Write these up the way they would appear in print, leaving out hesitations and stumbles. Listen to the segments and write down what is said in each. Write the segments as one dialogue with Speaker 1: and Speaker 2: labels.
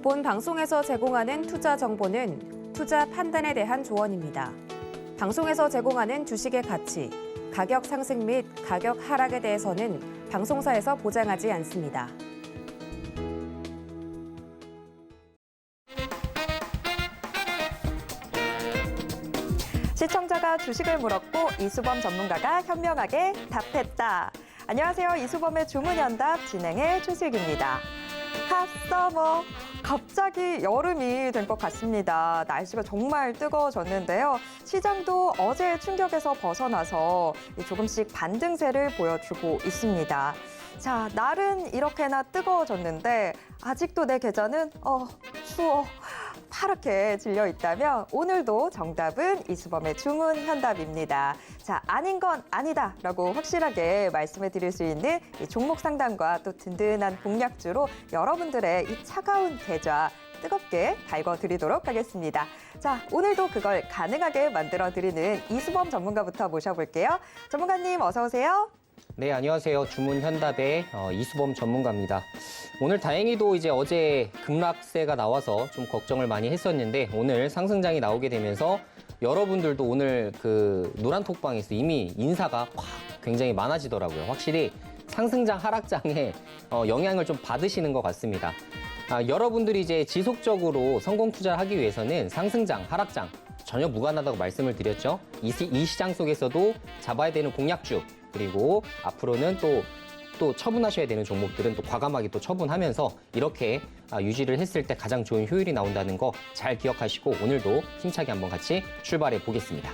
Speaker 1: 본 방송에서 제공하는 투자 정보는 투자 판단에 대한 조언입니다. 방송에서 제공하는 주식의 가치, 가격 상승 및 가격 하락에 대해서는 방송사에서 보장하지 않습니다.
Speaker 2: 시청자가 주식을 물었고 이수범 전문가가 현명하게 답했다. 안녕하세요. 이수범의 주문연답 진행의 최슬기입니다. 핫서머, 갑자기 여름이 된 것 같습니다. 날씨가 정말 뜨거워졌는데요. 시장도 어제의 충격에서 벗어나서 조금씩 반등세를 보여주고 있습니다. 자, 날은 이렇게나 뜨거워졌는데 아직도 내 계좌는 추워. 파랗게 질려 있다면 오늘도 정답은 이수범의 주문 현답입니다. 자, 아닌 건 아니다라고 확실하게 말씀해 드릴 수 있는 이 종목 상담과 또 든든한 공략주로 여러분들의 이 차가운 계좌 뜨겁게 달궈드리도록 하겠습니다. 자, 오늘도 그걸 가능하게 만들어드리는 이수범 전문가부터 모셔볼게요. 전문가님 어서 오세요.
Speaker 3: 네, 안녕하세요. 주문 현답의 이수범 전문가입니다. 오늘 다행히도 이제 어제 급락세가 나와서 좀 걱정을 많이 했었는데 오늘 상승장이 나오게 되면서 여러분들도 오늘 그 노란톡방에서 이미 인사가 굉장히 많아지더라고요. 확실히 상승장 하락장에 영향을 좀 받으시는 것 같습니다. 여러분들이 이제 지속적으로 성공 투자를 하기 위해서는 상승장, 하락장 전혀 무관하다고 말씀을 드렸죠. 이 시장 속에서도 잡아야 되는 공략주 그리고 앞으로는 또 처분하셔야 되는 종목들은 또 과감하게 또 처분하면서 이렇게 유지를 했을 때 가장 좋은 효율이 나온다는 거 잘 기억하시고 오늘도 힘차게 한번 같이 출발해 보겠습니다.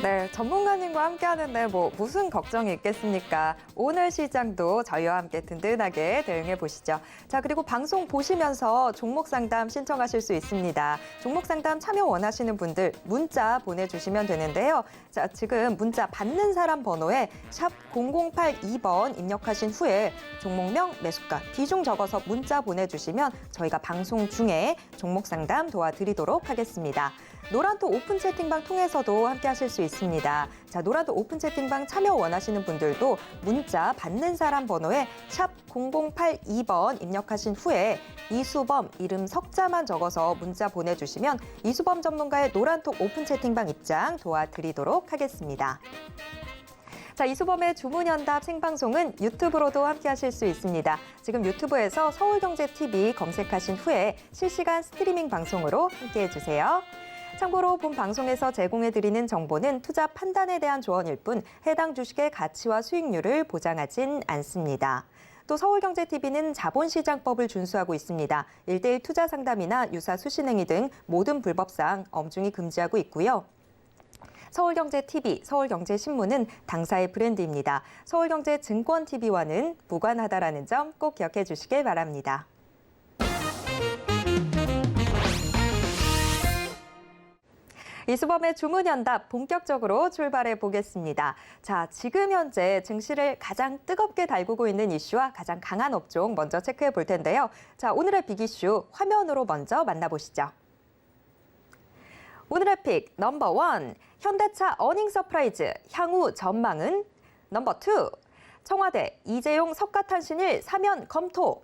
Speaker 2: 네, 전문가님과 함께 하는데 무슨 걱정이 있겠습니까? 오늘 시장도 저희와 함께 든든하게 대응해 보시죠. 자, 그리고 방송 보시면서 종목 상담 신청하실 수 있습니다. 종목 상담 참여 원하시는 분들 문자 보내주시면 되는데요. 자, 지금 문자 받는 사람 번호에 샵 0082번 입력하신 후에 종목명, 매수가, 비중 적어서 문자 보내주시면 저희가 방송 중에 종목 상담 도와드리도록 하겠습니다. 노란톡 오픈 채팅방 통해서도 함께 하실 수 있습니다. 자, 노란톡 오픈 채팅방 참여 원하시는 분들도 문자 받는 사람 번호에 샵 0082번 입력하신 후에 이수범 이름 석자만 적어서 문자 보내주시면 이수범 전문가의 노란톡 오픈 채팅방 입장 도와드리도록 하겠습니다. 자, 이수범의 주문연답 생방송은 유튜브로도 함께 하실 수 있습니다. 지금 유튜브에서 서울경제TV 검색하신 후에 실시간 스트리밍 방송으로 함께해 주세요. 참고로 본 방송에서 제공해드리는 정보는 투자 판단에 대한 조언일 뿐 해당 주식의 가치와 수익률을 보장하진 않습니다. 또 서울경제TV는 자본시장법을 준수하고 있습니다. 1:1 투자 상담이나 유사 수신행위 등 모든 불법사항 엄중히 금지하고 있고요. 서울경제TV, 서울경제신문은 당사의 브랜드입니다. 서울경제증권TV와는 무관하다라는 점 꼭 기억해 주시길 바랍니다. 이수범의 주문연답 본격적으로 출발해 보겠습니다. 자, 지금 현재 증시를 가장 뜨겁게 달구고 있는 이슈와 가장 강한 업종 먼저 체크해 볼 텐데요. 자, 오늘의 빅 이슈 화면으로 먼저 만나보시죠. 오늘의 픽 넘버 1, 현대차 어닝 서프라이즈, 향후 전망은? 넘버 2, 청와대 이재용 석가탄신일 사면 검토.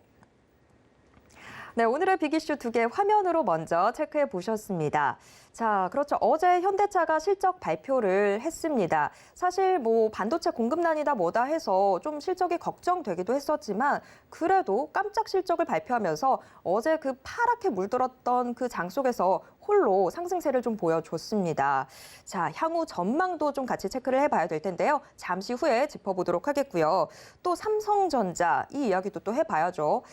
Speaker 2: 네, 오늘의 빅 이슈 2개 화면으로 먼저 체크해 보셨습니다. 자, 그렇죠. 어제 현대차가 실적 발표를 했습니다. 사실 반도체 공급난이다 뭐다 해서 좀 실적이 걱정되기도 했었지만 그래도 깜짝 실적을 발표하면서 어제 그 파랗게 물들었던 그 장 속에서 홀로 상승세를 좀 보여줬습니다. 자, 향후 전망도 좀 같이 체크를 해봐야 될 텐데요. 잠시 후에 짚어보도록 하겠고요. 또 삼성전자 이 이야기도 또 해봐야죠.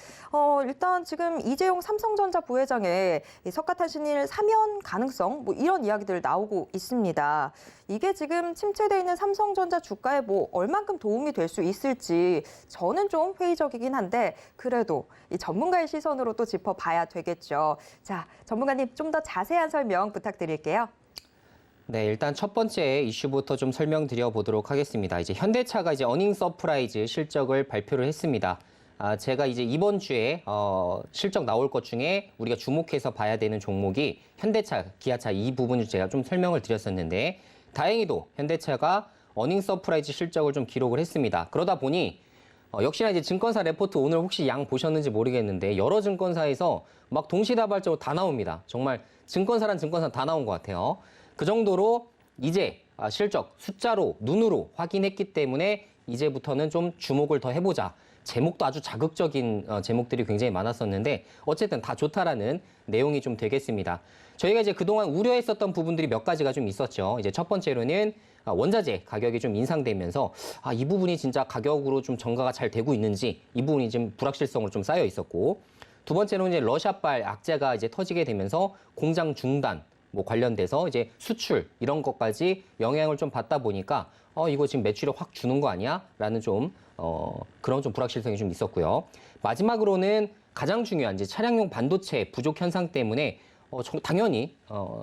Speaker 2: 일단 지금 이재용 삼성전자 부회장의 석가탄신일 사면 가능성 이런 이야기들 나오고 있습니다. 이게 지금 침체돼 있는 삼성전자 주가에 얼만큼 도움이 될 수 있을지 저는 좀 회의적이긴 한데 그래도 이 전문가의 시선으로 또 짚어봐야 되겠죠. 자, 전문가님 좀 더 자세한 설명 부탁드릴게요.
Speaker 3: 네, 일단 첫 번째 이슈부터 좀 설명드려 보도록 하겠습니다. 이제 현대차가 이제 어닝 서프라이즈 실적을 발표를 했습니다. 제가 이제 이번 주에 실적 나올 것 중에 우리가 주목해서 봐야 되는 종목이 현대차, 기아차 이 부분을 제가 좀 설명을 드렸었는데 다행히도 현대차가 어닝 서프라이즈 실적을 좀 기록을 했습니다. 그러다 보니 역시나 이제 증권사 레포트 오늘 혹시 양 보셨는지 모르겠는데 여러 증권사에서 막 동시다발적으로 다 나옵니다. 정말 증권사란 증권사 다 나온 것 같아요. 그 정도로 이제 실적 숫자로 눈으로 확인했기 때문에 이제부터는 좀 주목을 더 해보자. 제목도 아주 자극적인 제목들이 굉장히 많았었는데 어쨌든 다 좋다라는 내용이 좀 되겠습니다. 저희가 이제 그동안 우려했었던 부분들이 몇 가지가 좀 있었죠. 이제 첫 번째로는 원자재 가격이 좀 인상되면서 이 부분이 진짜 가격으로 좀 전가가 잘 되고 있는지 이 부분이 좀 불확실성으로 좀 쌓여 있었고 두 번째로는 이제 러시아발 악재가 이제 터지게 되면서 공장 중단 뭐 관련돼서 이제 수출 이런 것까지 영향을 좀 받다 보니까 이거 지금 매출에 확 주는 거 아니야? 라는 좀 그런 좀 불확실성이 좀 있었고요. 마지막으로는 가장 중요한 이제 차량용 반도체 부족 현상 때문에 당연히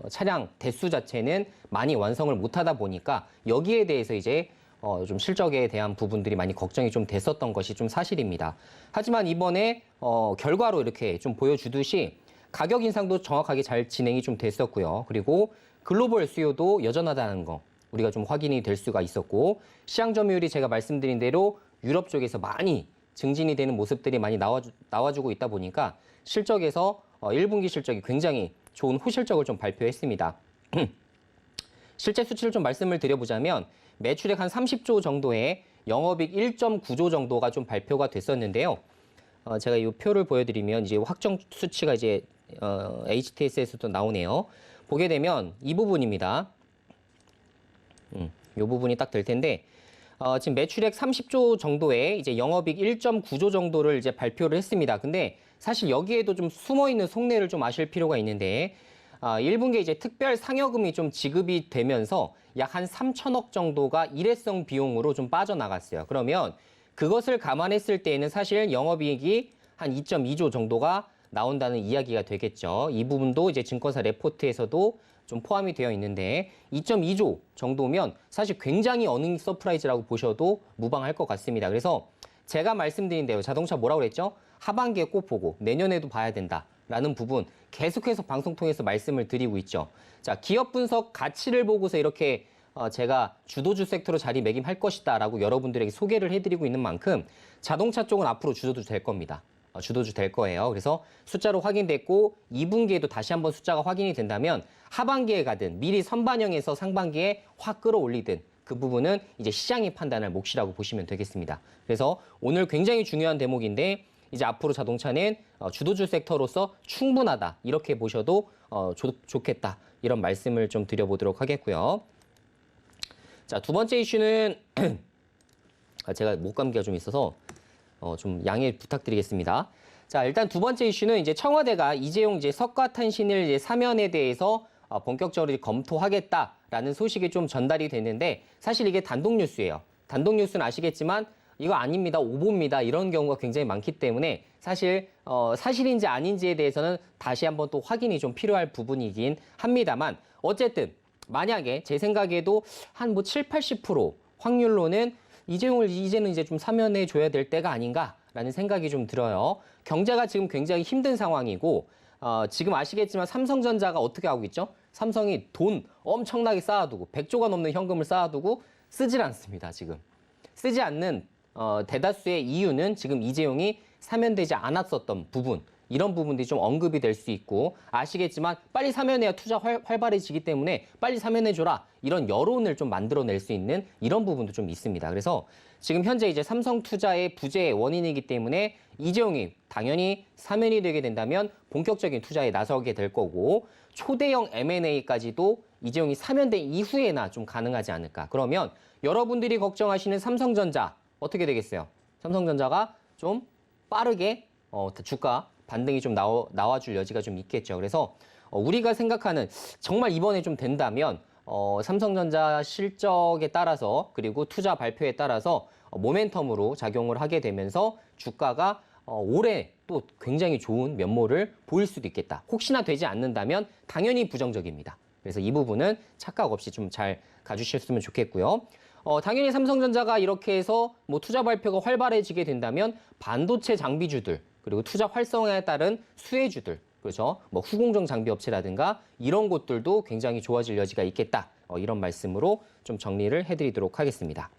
Speaker 3: 차량 대수 자체는 많이 완성을 못하다 보니까 여기에 대해서 이제 좀 실적에 대한 부분들이 많이 걱정이 좀 됐었던 것이 좀 사실입니다. 하지만 이번에 결과로 이렇게 좀 보여주듯이 가격 인상도 정확하게 잘 진행이 좀 됐었고요. 그리고 글로벌 수요도 여전하다는 거 우리가 좀 확인이 될 수가 있었고 시장 점유율이 제가 말씀드린 대로 유럽 쪽에서 많이 증진이 되는 모습들이 많이 나와주고 있다 보니까 실적에서 1분기 실적이 굉장히 좋은 호실적을 좀 발표했습니다. 실제 수치를 좀 말씀을 드려보자면 매출액 한 30조 정도의 영업이익 1.9조 정도가 좀 발표가 됐었는데요. 제가 이 표를 보여드리면 이제 확정 수치가 이제 HTS에서도 나오네요. 보게 되면 이 부분입니다. 이 부분이 딱 될 텐데 지금 매출액 30조 정도의 이제 영업이익 1.9조 정도를 이제 발표를 했습니다. 근데 사실 여기에도 좀 숨어 있는 속내를 좀 아실 필요가 있는데 1분기에 이제 특별 상여금이 좀 지급이 되면서 약 한 3천억 정도가 일회성 비용으로 좀 빠져나갔어요. 그러면 그것을 감안했을 때에는 사실 영업이익이 한 2.2조 정도가 나온다는 이야기가 되겠죠. 이 부분도 이제 증권사 레포트에서도 좀 포함이 되어 있는데 2.2조 정도면 사실 굉장히 어닝 서프라이즈라고 보셔도 무방할 것 같습니다. 그래서 제가 말씀드린 대로 자동차 뭐라고 그랬죠? 하반기에 꼭 보고 내년에도 봐야 된다라는 부분 계속해서 방송 통해서 말씀을 드리고 있죠. 자, 기업 분석 가치를 보고서 이렇게 제가 주도주 섹터로 자리매김할 것이다라고 여러분들에게 소개를 해드리고 있는 만큼 자동차 쪽은 앞으로 주도주 될 겁니다. 주도주 될 거예요. 그래서 숫자로 확인됐고 2분기에도 다시 한번 숫자가 확인이 된다면 하반기에 가든 미리 선반영해서 상반기에 확 끌어올리든 그 부분은 이제 시장이 판단할 몫이라고 보시면 되겠습니다. 그래서 오늘 굉장히 중요한 대목인데 이제 앞으로 자동차는 주도주 섹터로서 충분하다 이렇게 보셔도 좋겠다 이런 말씀을 좀 드려보도록 하겠고요. 자, 두 번째 이슈는 제가 목감기가 좀 있어서 좀 양해 부탁드리겠습니다. 자, 일단 두 번째 이슈는 이제 청와대가 이재용 이제 석가탄신일 이제 사면에 대해서 본격적으로 검토하겠다라는 소식이 좀 전달이 됐는데 사실 이게 단독 뉴스예요. 단독 뉴스는 아시겠지만 이거 아닙니다, 오보입니다 이런 경우가 굉장히 많기 때문에 사실 사실인지 아닌지에 대해서는 다시 한번 또 확인이 좀 필요할 부분이긴 합니다만 어쨌든 만약에 제 생각에도 한 뭐 7, 80% 확률로는 이재용을 이제는 이제 좀 사면해 줘야 될 때가 아닌가라는 생각이 좀 들어요. 경제가 지금 굉장히 힘든 상황이고 지금 아시겠지만 삼성전자가 어떻게 하고 있죠? 삼성이 돈 엄청나게 쌓아두고 100조가 넘는 현금을 쌓아두고 쓰질 않습니다. 지금 쓰지 않는 대다수의 이유는 지금 이재용이 사면되지 않았었던 부분 이런 부분들이 좀 언급이 될 수 있고 아시겠지만 빨리 사면해야 투자 활발해지기 때문에 빨리 사면해줘라 이런 여론을 좀 만들어낼 수 있는 이런 부분도 좀 있습니다. 그래서 지금 현재 이제 삼성투자의 부재의 원인이기 때문에 이재용이 당연히 사면이 되게 된다면 본격적인 투자에 나서게 될 거고 초대형 M&A까지도 이재용이 사면된 이후에나 좀 가능하지 않을까. 그러면 여러분들이 걱정하시는 삼성전자 어떻게 되겠어요? 삼성전자가 좀 빠르게 주가 반등이 좀 나와줄 여지가 좀 있겠죠. 그래서 우리가 생각하는 정말 이번에 좀 된다면 삼성전자 실적에 따라서 그리고 투자 발표에 따라서 모멘텀으로 작용을 하게 되면서 주가가 올해 또 굉장히 좋은 면모를 보일 수도 있겠다. 혹시나 되지 않는다면 당연히 부정적입니다. 그래서 이 부분은 착각 없이 좀 잘 가주셨으면 좋겠고요. 당연히 삼성전자가 이렇게 해서 뭐 투자 발표가 활발해지게 된다면 반도체 장비주들 그리고 투자 활성화에 따른 수혜주들 그렇죠? 뭐 후공정 장비 업체라든가 이런 곳들도 굉장히 좋아질 여지가 있겠다. 이런 말씀으로 좀 정리를 해드리도록 하겠습니다.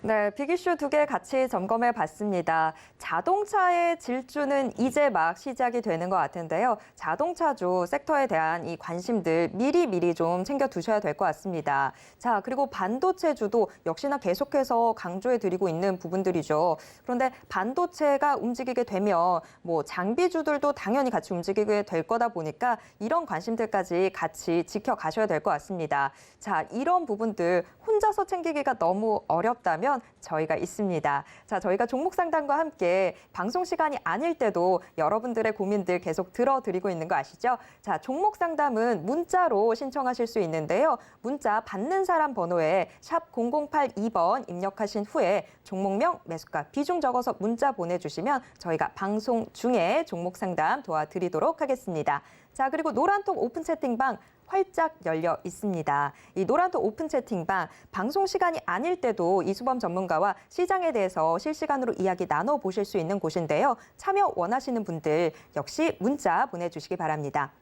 Speaker 2: 네, 빅이슈 2개 같이 점검해 봤습니다. 자동차의 질주는 이제 막 시작이 되는 것 같은데요. 자동차주 섹터에 대한 이 관심들 미리 좀 챙겨 두셔야 될 것 같습니다. 자, 그리고 반도체주도 역시나 계속해서 강조해 드리고 있는 부분들이죠. 그런데 반도체가 움직이게 되면 뭐 장비주들도 당연히 같이 움직이게 될 거다 보니까 이런 관심들까지 같이 지켜가셔야 될 것 같습니다. 자, 이런 부분들 혼자서 챙기기가 너무 어렵다면 저희가 있습니다. 자, 저희가 종목 상담과 함께 방송 시간이 아닐 때도 여러분들의 고민들 계속 들어드리고 있는 거 아시죠? 자, 종목 상담은 문자로 신청하실 수 있는데요. 문자 받는 사람 번호에 샵 0082번 입력하신 후에 종목명, 매수가, 비중 적어서 문자 보내주시면 저희가 방송 중에 종목 상담 도와드리도록 하겠습니다. 자, 그리고 노란통 오픈 채팅방 활짝 열려 있습니다. 이 노란톡 오픈 채팅방 방송 시간이 아닐 때도 이수범 전문가와 시장에 대해서 실시간으로 이야기 나눠보실 수 있는 곳인데요. 참여 원하시는 분들 역시 문자 보내주시기 바랍니다.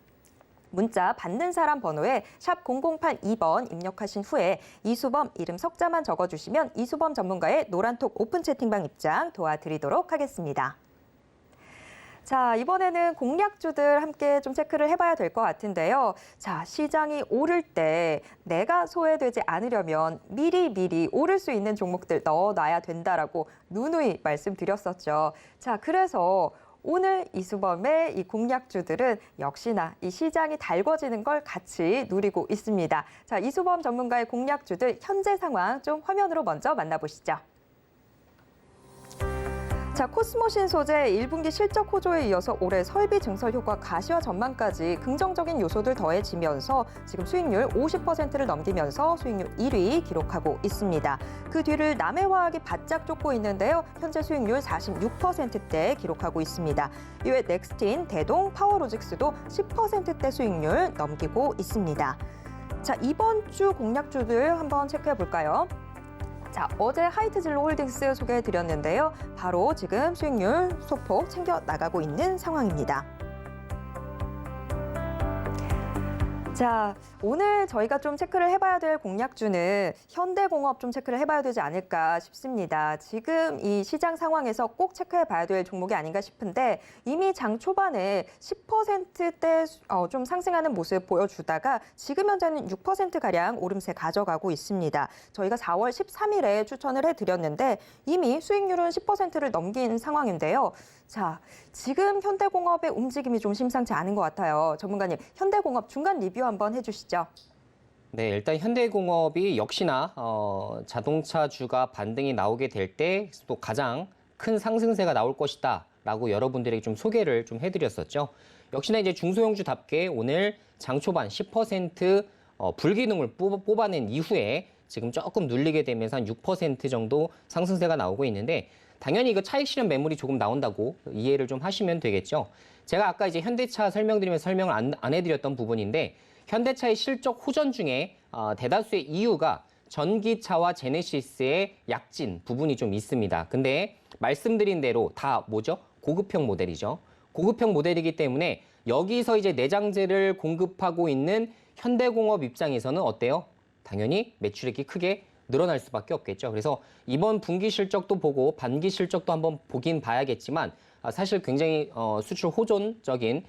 Speaker 2: 문자 받는 사람 번호에 샵 0082번 입력하신 후에 이수범 이름 석자만 적어주시면 이수범 전문가의 노란톡 오픈 채팅방 입장 도와드리도록 하겠습니다. 자, 이번에는 공략주들 함께 좀 체크를 해봐야 될 것 같은데요. 자, 시장이 오를 때 내가 소외되지 않으려면 미리 오를 수 있는 종목들 넣어놔야 된다라고 누누이 말씀드렸었죠. 자, 그래서 오늘 이수범의 이 공략주들은 역시나 이 시장이 달궈지는 걸 같이 누리고 있습니다. 자, 이수범 전문가의 공략주들 현재 상황 좀 화면으로 먼저 만나보시죠. 자, 코스모신 소재 1분기 실적 호조에 이어서 올해 설비 증설 효과 가시화 전망까지 긍정적인 요소들 더해지면서 지금 수익률 50%를 넘기면서 수익률 1위 기록하고 있습니다. 그 뒤를 남해화학이 바짝 쫓고 있는데요. 현재 수익률 46%대 기록하고 있습니다. 이외 넥스틴, 대동, 파워로직스도 10%대 수익률 넘기고 있습니다. 자, 이번 주 공략주들 한번 체크해 볼까요? 자, 어제 하이트진로 홀딩스 소개해드렸는데요. 바로 지금 수익률 소폭 챙겨 나가고 있는 상황입니다. 자, 오늘 저희가 좀 체크를 해봐야 될 공략주는 현대공업 좀 체크를 해봐야 되지 않을까 싶습니다. 지금 이 시장 상황에서 꼭 체크해봐야 될 종목이 아닌가 싶은데 이미 장 초반에 10%대 좀 상승하는 모습 보여주다가 지금 현재는 6%가량 오름세 가져가고 있습니다. 저희가 4월 13일에 추천을 해드렸는데 이미 수익률은 10%를 넘긴 상황인데요. 자, 지금 현대공업의 움직임이 좀 심상치 않은 것 같아요. 전문가님, 현대공업 중간 리뷰 한번 해주시죠.
Speaker 3: 네, 일단 현대공업이 역시나 자동차주가 반등이 나오게 될 때 또 가장 큰 상승세가 나올 것이다라고 여러분들에게 좀 소개를 좀 해드렸었죠. 역시나 이제 중소형주답게 오늘 장 초반 10% 불기능을 뽑아낸 이후에 지금 조금 눌리게 되면서 한 6% 정도 상승세가 나오고 있는데 당연히 이거 차익 실현 매물이 조금 나온다고 이해를 좀 하시면 되겠죠. 제가 아까 이제 현대차 설명드리면서 설명을 안 해드렸던 부분인데 현대차의 실적 호전 중에 대다수의 이유가 전기차와 제네시스의 약진 부분이 좀 있습니다. 근데 말씀드린 대로 다 뭐죠? 고급형 모델이죠. 고급형 모델이기 때문에 여기서 이제 내장재를 공급하고 있는 현대공업 입장에서는 어때요? 당연히 매출액이 크게 늘어날 수밖에 없겠죠. 그래서 이번 분기 실적도 보고 반기 실적도 한번 보긴 봐야겠지만 사실 굉장히 수출 호전적인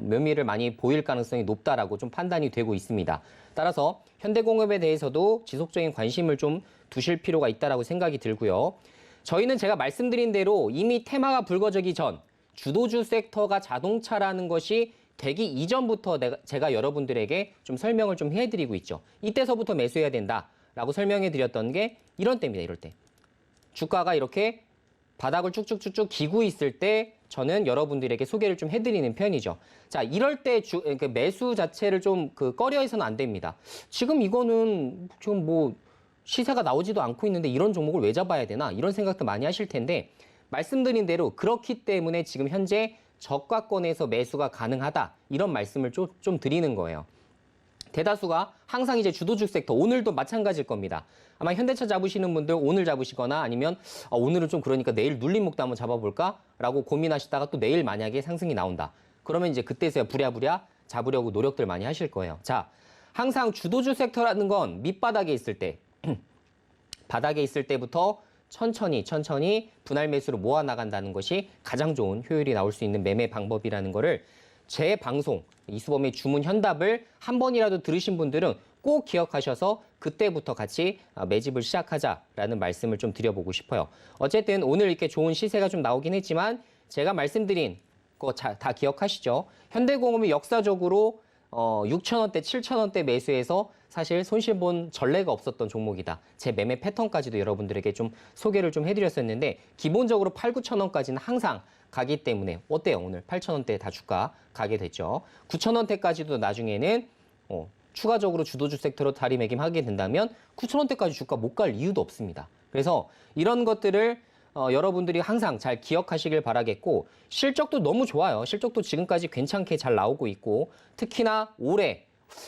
Speaker 3: 묘미를 많이 보일 가능성이 높다라고 좀 판단이 되고 있습니다. 따라서 현대공업에 대해서도 지속적인 관심을 좀 두실 필요가 있다라고 생각이 들고요. 저희는 제가 말씀드린 대로 이미 테마가 불거지기 전 주도주 섹터가 자동차라는 것이 되기 이전부터 제가 여러분들에게 좀 설명을 좀 해드리고 있죠. 이때서부터 매수해야 된다라고 설명해 드렸던 게 이런 때입니다. 이럴 때. 주가가 이렇게 바닥을 쭉쭉쭉쭉 기고 있을 때 저는 여러분들에게 소개를 좀 해드리는 편이죠. 자, 이럴 때 매수 자체를 좀 꺼려해서는 안 됩니다. 지금 이거는 지금 뭐 시세가 나오지도 않고 있는데 이런 종목을 왜 잡아야 되나 이런 생각도 많이 하실 텐데 말씀드린 대로 그렇기 때문에 지금 현재 저가권에서 매수가 가능하다 이런 말씀을 좀 드리는 거예요. 대다수가 항상 이제 주도주 섹터 오늘도 마찬가지일 겁니다. 아마 현대차 잡으시는 분들 오늘 잡으시거나 아니면 오늘은 좀 그러니까 내일 눌린 목도 한번 잡아볼까라고 고민하시다가 또 내일 만약에 상승이 나온다. 그러면 이제 그때서야 부랴부랴 잡으려고 노력들 많이 하실 거예요. 자, 항상 주도주 섹터라는 건 밑바닥에 있을 때 바닥에 있을 때부터 천천히 분할 매수로 모아 나간다는 것이 가장 좋은 효율이 나올 수 있는 매매 방법이라는 거를 제 방송 이수범의 주문 현답을 한 번이라도 들으신 분들은 꼭 기억하셔서 그때부터 같이 매집을 시작하자라는 말씀을 좀 드려보고 싶어요. 어쨌든 오늘 이렇게 좋은 시세가 좀 나오긴 했지만 제가 말씀드린 거 다 기억하시죠? 현대공업이 역사적으로 6,000원대, 7,000원대 매수해서 사실 손실 본 전례가 없었던 종목이다. 제 매매 패턴까지도 여러분들에게 좀 소개를 좀 해드렸었는데 기본적으로 8, 9,000원까지는 항상 가기 때문에 어때요? 오늘 8,000원대 다 주가 가게 됐죠. 9,000원대까지도 나중에는 추가적으로 주도주 섹터로 자리매김하게 된다면 9,000원대까지 주가 못 갈 이유도 없습니다. 그래서 이런 것들을 여러분들이 항상 잘 기억하시길 바라겠고 실적도 너무 좋아요. 실적도 지금까지 괜찮게 잘 나오고 있고 특히나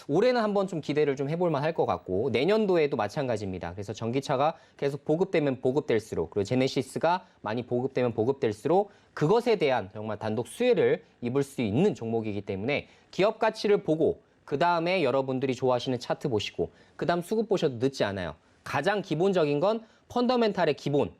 Speaker 3: 올해는 한번 좀 기대를 좀 해볼 만할 것 같고 내년도에도 마찬가지입니다. 그래서 전기차가 계속 보급되면 보급될수록 그리고 제네시스가 많이 보급되면 보급될수록 그것에 대한 정말 단독 수혜를 입을 수 있는 종목이기 때문에 기업 가치를 보고 그 다음에 여러분들이 좋아하시는 차트 보시고 그 다음 수급 보셔도 늦지 않아요. 가장 기본적인 건 펀더멘탈의 기본.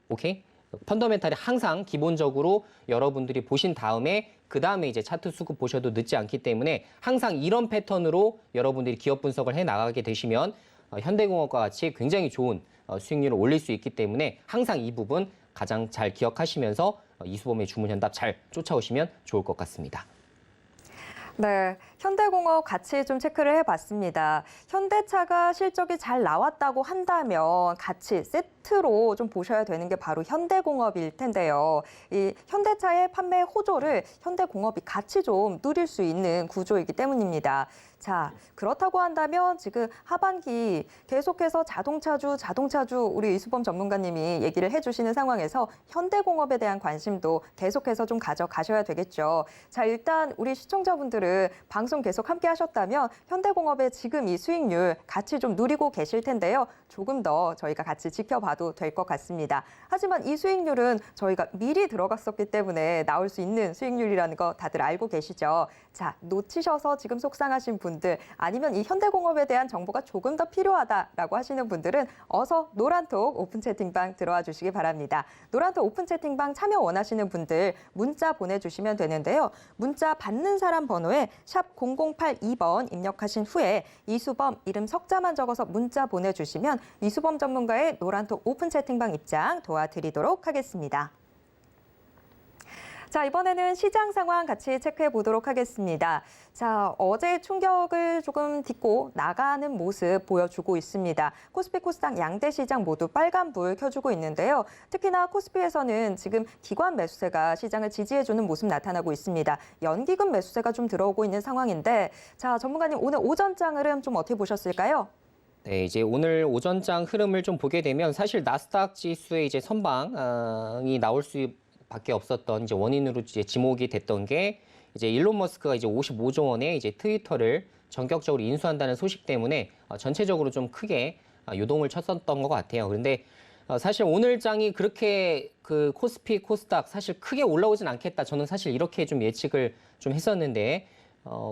Speaker 3: 오케이? 펀더멘탈이 항상 기본적으로 여러분들이 보신 다음에 그 다음에 이제 차트 수급 보셔도 늦지 않기 때문에 항상 이런 패턴으로 여러분들이 기업 분석을 해 나가게 되시면 현대공업과 같이 굉장히 좋은 수익률을 올릴 수 있기 때문에 항상 이 부분 가장 잘 기억하시면서 이수범의 주문 현답 잘 쫓아오시면 좋을 것 같습니다.
Speaker 2: 네, 현대공업 같이 좀 체크를 해봤습니다. 현대차가 실적이 잘 나왔다고 한다면 같이 세트로 좀 보셔야 되는 게 바로 현대공업일 텐데요. 이 현대차의 판매 호조를 현대공업이 같이 좀 누릴 수 있는 구조이기 때문입니다. 자, 그렇다고 한다면 지금 하반기 계속해서 자동차주 우리 이수범 전문가님이 얘기를 해주시는 상황에서 현대공업에 대한 관심도 계속해서 좀 가져가셔야 되겠죠. 자, 일단 우리 시청자분들은 방송 계속 함께 하셨다면 현대공업의 지금 이 수익률 같이 좀 누리고 계실 텐데요. 조금 더 저희가 같이 지켜봐도 될 것 같습니다. 하지만 이 수익률은 저희가 미리 들어갔었기 때문에 나올 수 있는 수익률이라는 거 다들 알고 계시죠? 자, 놓치셔서 지금 속상하신 분들 아니면 이 현대공업에 대한 정보가 조금 더 필요하다라고 하시는 분들은 어서 노란톡 오픈 채팅방 들어와 주시기 바랍니다. 노란톡 오픈 채팅방 참여 원하시는 분들 문자 보내주시면 되는데요. 문자 받는 사람 번호에 샵 0082번 입력하신 후에 이수범 이름 석자만 적어서 문자 보내주시면 이수범 전문가의 노란톡 오픈 채팅방 입장 도와드리도록 하겠습니다. 자, 이번에는 시장 상황 같이 체크해 보도록 하겠습니다. 자, 어제 충격을 조금 딛고 나가는 모습 보여주고 있습니다. 코스피, 코스닥 양대 시장 모두 빨간불 켜주고 있는데요. 특히나 코스피에서는 지금 기관 매수세가 시장을 지지해주는 모습 나타나고 있습니다. 연기금 매수세가 좀 들어오고 있는 상황인데, 자, 전문가님 오늘 오전장 흐름 좀 어떻게 보셨을까요?
Speaker 3: 네, 이제 오늘 오전장 흐름을 좀 보게 되면 사실 나스닥 지수의 이제 선방이 나올 수밖에 없었던 이제 원인으로 이제 지목이 됐던 게 이제 일론 머스크가 이제 55조 원의 이제 트위터를 전격적으로 인수한다는 소식 때문에 전체적으로 좀 크게 요동을 쳤었던 것 같아요. 그런데 사실 오늘 장이 그렇게 그 코스피, 코스닥 사실 크게 올라오진 않겠다. 저는 사실 이렇게 좀 예측을 좀 했었는데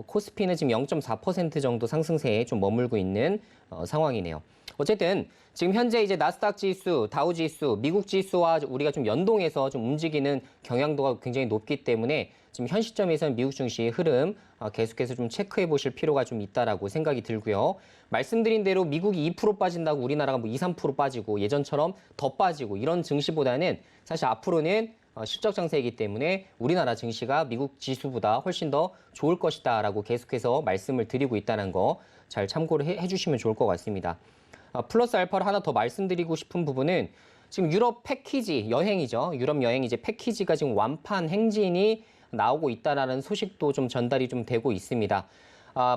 Speaker 3: 코스피는 지금 0.4% 정도 상승세에 좀 머물고 있는 상황이네요. 어쨌든 지금 현재 이제 나스닥 지수, 다우 지수, 미국 지수와 우리가 좀 연동해서 좀 움직이는 경향도가 굉장히 높기 때문에 지금 현 시점에서는 미국 증시의 흐름 계속해서 좀 체크해 보실 필요가 좀 있다라고 생각이 들고요. 말씀드린 대로 미국이 2% 빠진다고 우리나라가 뭐 2, 3% 빠지고 예전처럼 더 빠지고 이런 증시보다는 사실 앞으로는 실적 장세이기 때문에 우리나라 증시가 미국 지수보다 훨씬 더 좋을 것이다라고 계속해서 말씀을 드리고 있다는 거 잘 참고를 해주시면 좋을 것 같습니다. 플러스 알파를 하나 더 말씀드리고 싶은 부분은 지금 유럽 패키지 여행이죠. 유럽 여행 이제 패키지가 지금 완판 행진이 나오고 있다라는 소식도 좀 전달이 좀 되고 있습니다.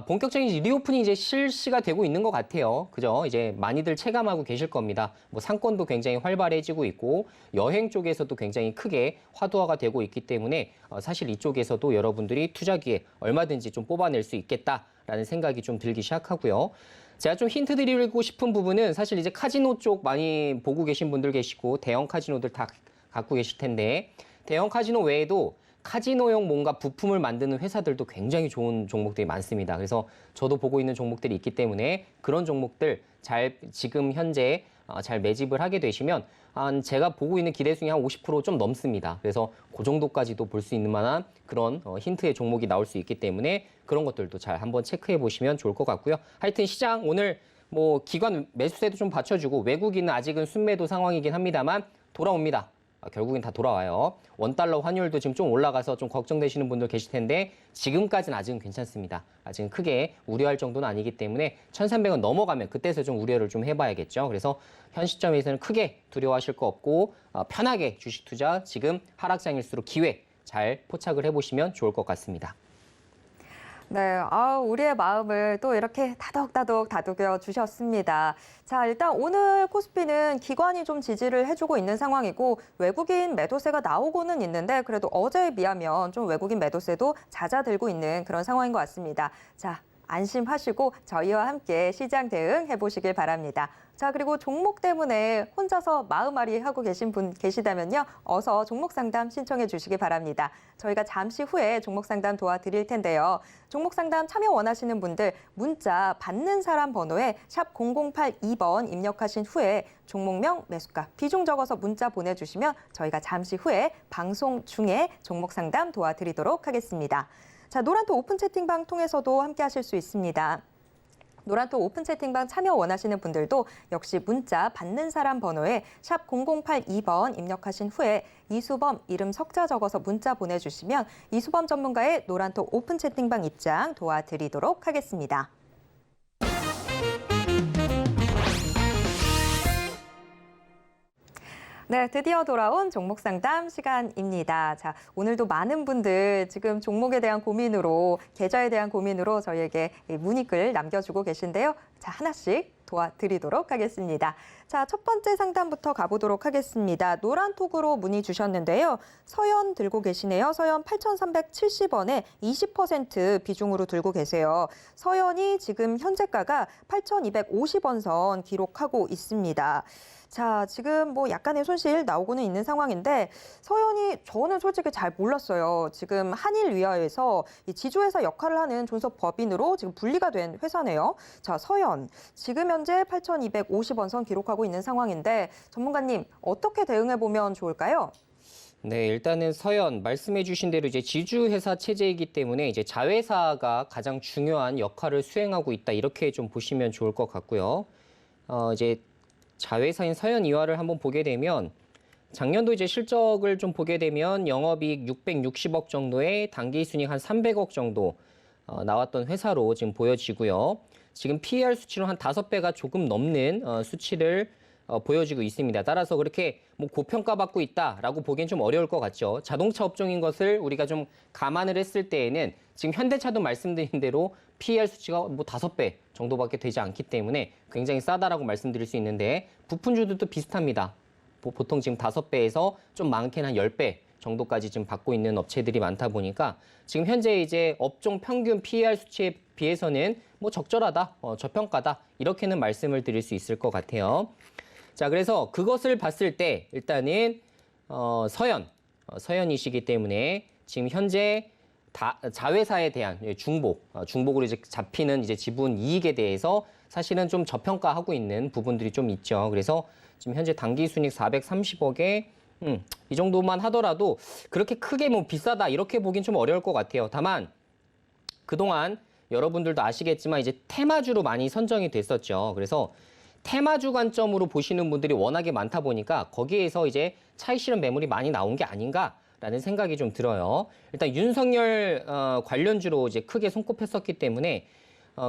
Speaker 3: 본격적인 리오픈이 이제 실시가 되고 있는 것 같아요. 그죠? 이제 많이들 체감하고 계실 겁니다. 뭐 상권도 굉장히 활발해지고 있고 여행 쪽에서도 굉장히 크게 화두화가 되고 있기 때문에 사실 이쪽에서도 여러분들이 투자 기회 얼마든지 좀 뽑아낼 수 있겠다라는 생각이 좀 들기 시작하고요. 제가 좀 힌트 드리고 싶은 부분은 사실 이제 카지노 쪽 많이 보고 계신 분들 계시고 대형 카지노들 다 갖고 계실 텐데 대형 카지노 외에도 카지노용 뭔가 부품을 만드는 회사들도 굉장히 좋은 종목들이 많습니다. 그래서 저도 보고 있는 종목들이 있기 때문에 그런 종목들 잘 지금 현재 잘 매집을 하게 되시면 제가 보고 있는 기대수익이 한 50% 좀 넘습니다. 그래서 그 정도까지도 볼 수 있는 만한 그런 힌트의 종목이 나올 수 있기 때문에 그런 것들도 잘 한번 체크해 보시면 좋을 것 같고요. 하여튼 시장 오늘 뭐 기관 매수세도 좀 받쳐주고 외국인은 아직은 순매도 상황이긴 합니다만 돌아옵니다. 결국엔 다 돌아와요. 원달러 환율도 지금 좀 올라가서 좀 걱정되시는 분들 계실 텐데 지금까지는 아직은 괜찮습니다. 아직은 크게 우려할 정도는 아니기 때문에 1,300원 넘어가면 그때서 좀 우려를 좀 해봐야겠죠. 그래서 현 시점에서는 크게 두려워하실 거 없고 편하게 주식 투자 지금 하락장일수록 기회 잘 포착을 해보시면 좋을 것 같습니다.
Speaker 2: 네, 우리의 마음을 또 이렇게 다독다독 다독여 주셨습니다. 자, 일단 오늘 코스피는 기관이 좀 지지를 해주고 있는 상황이고 외국인 매도세가 나오고는 있는데 그래도 어제에 비하면 좀 외국인 매도세도 잦아들고 있는 그런 상황인 것 같습니다. 자, 안심하시고 저희와 함께 시장 대응 해보시길 바랍니다. 자, 그리고 종목 때문에 혼자서 마음앓이 하고 계신 분 계시다면요. 어서 종목 상담 신청해 주시기 바랍니다. 저희가 잠시 후에 종목 상담 도와드릴 텐데요. 종목 상담 참여 원하시는 분들 문자 받는 사람 번호에 샵 0082번 입력하신 후에 종목명, 매수가, 비중 적어서 문자 보내주시면 저희가 잠시 후에 방송 중에 종목 상담 도와드리도록 하겠습니다. 자, 노란토 오픈 채팅방 통해서도 함께 하실 수 있습니다. 노란토 오픈 채팅방 참여 원하시는 분들도 역시 문자 받는 사람 번호에 샵 0082번 입력하신 후에 이수범 이름 석자 적어서 문자 보내주시면 이수범 전문가의 노란토 오픈 채팅방 입장 도와드리도록 하겠습니다. 네, 드디어 돌아온 종목 상담 시간입니다. 자, 오늘도 많은 분들 지금 종목에 대한 고민으로, 계좌에 대한 고민으로 저희에게 문의글 남겨주고 계신데요. 자, 하나씩 도와드리도록 하겠습니다. 자, 첫 번째 상담부터 가보도록 하겠습니다. 노란톡으로 문의 주셨는데요. 서연 들고 계시네요. 서연 8,370원에 20% 비중으로 들고 계세요. 서연이 지금 현재가가 8,250원 선 기록하고 있습니다. 자, 지금 뭐 약간의 손실 나오고는 있는 상황인데 서연이 저는 솔직히 잘 몰랐어요. 지금 한일위아에서 이 지주회사 역할을 하는 존속 법인으로 지금 분리가 된 회사네요. 자, 서연 지금 현재 8,250원 선 기록하고 있는 상황인데 전문가님 어떻게 대응해 보면 좋을까요?
Speaker 3: 네, 일단은 서연 말씀해 주신 대로 이제 지주회사 체제이기 때문에 이제 자회사가 가장 중요한 역할을 수행하고 있다. 이렇게 좀 보시면 좋을 것 같고요. 이제 자회사인 서연이화를 한번 보게 되면 작년도 이제 실적을 좀 보게 되면 영업이익 660억 정도에 당기순이익 한 300억 정도 나왔던 회사로 지금 보여지고요. 지금 PER 수치로 한 5배가 조금 넘는 수치를 보여지고 있습니다. 따라서 그렇게 뭐 고평가받고 있다라고 보기엔 좀 어려울 것 같죠. 자동차 업종인 것을 우리가 좀 감안을 했을 때에는 지금 현대차도 말씀드린 대로 PER 수치가 뭐 5배 정도밖에 되지 않기 때문에 굉장히 싸다라고 말씀드릴 수 있는데 부품주들도 비슷합니다. 보통 지금 5배에서 좀 많게는 한 10배 정도까지 지금 받고 있는 업체들이 많다 보니까 지금 현재 이제 업종 평균 PER 수치에 비해서는 뭐 적절하다, 저평가다 이렇게는 말씀을 드릴 수 있을 것 같아요. 자, 그래서 그것을 봤을 때 일단은 서연이시기 때문에 지금 현재 자회사에 대한 중복으로 이제 잡히는 이제 지분 이익에 대해서 사실은 좀 저평가하고 있는 부분들이 좀 있죠. 그래서 지금 현재 당기순이익 430억에 이 정도만 하더라도 그렇게 크게 뭐 비싸다 이렇게 보긴 좀 어려울 것 같아요. 다만 그동안 여러분들도 아시겠지만 이제 테마주로 많이 선정이 됐었죠. 그래서 테마주 관점으로 보시는 분들이 워낙에 많다 보니까 거기에서 이제 차익 실현 매물이 많이 나온 게 아닌가라는 생각이 좀 들어요. 일단 윤석열 관련주로 이제 크게 손꼽혔었기 때문에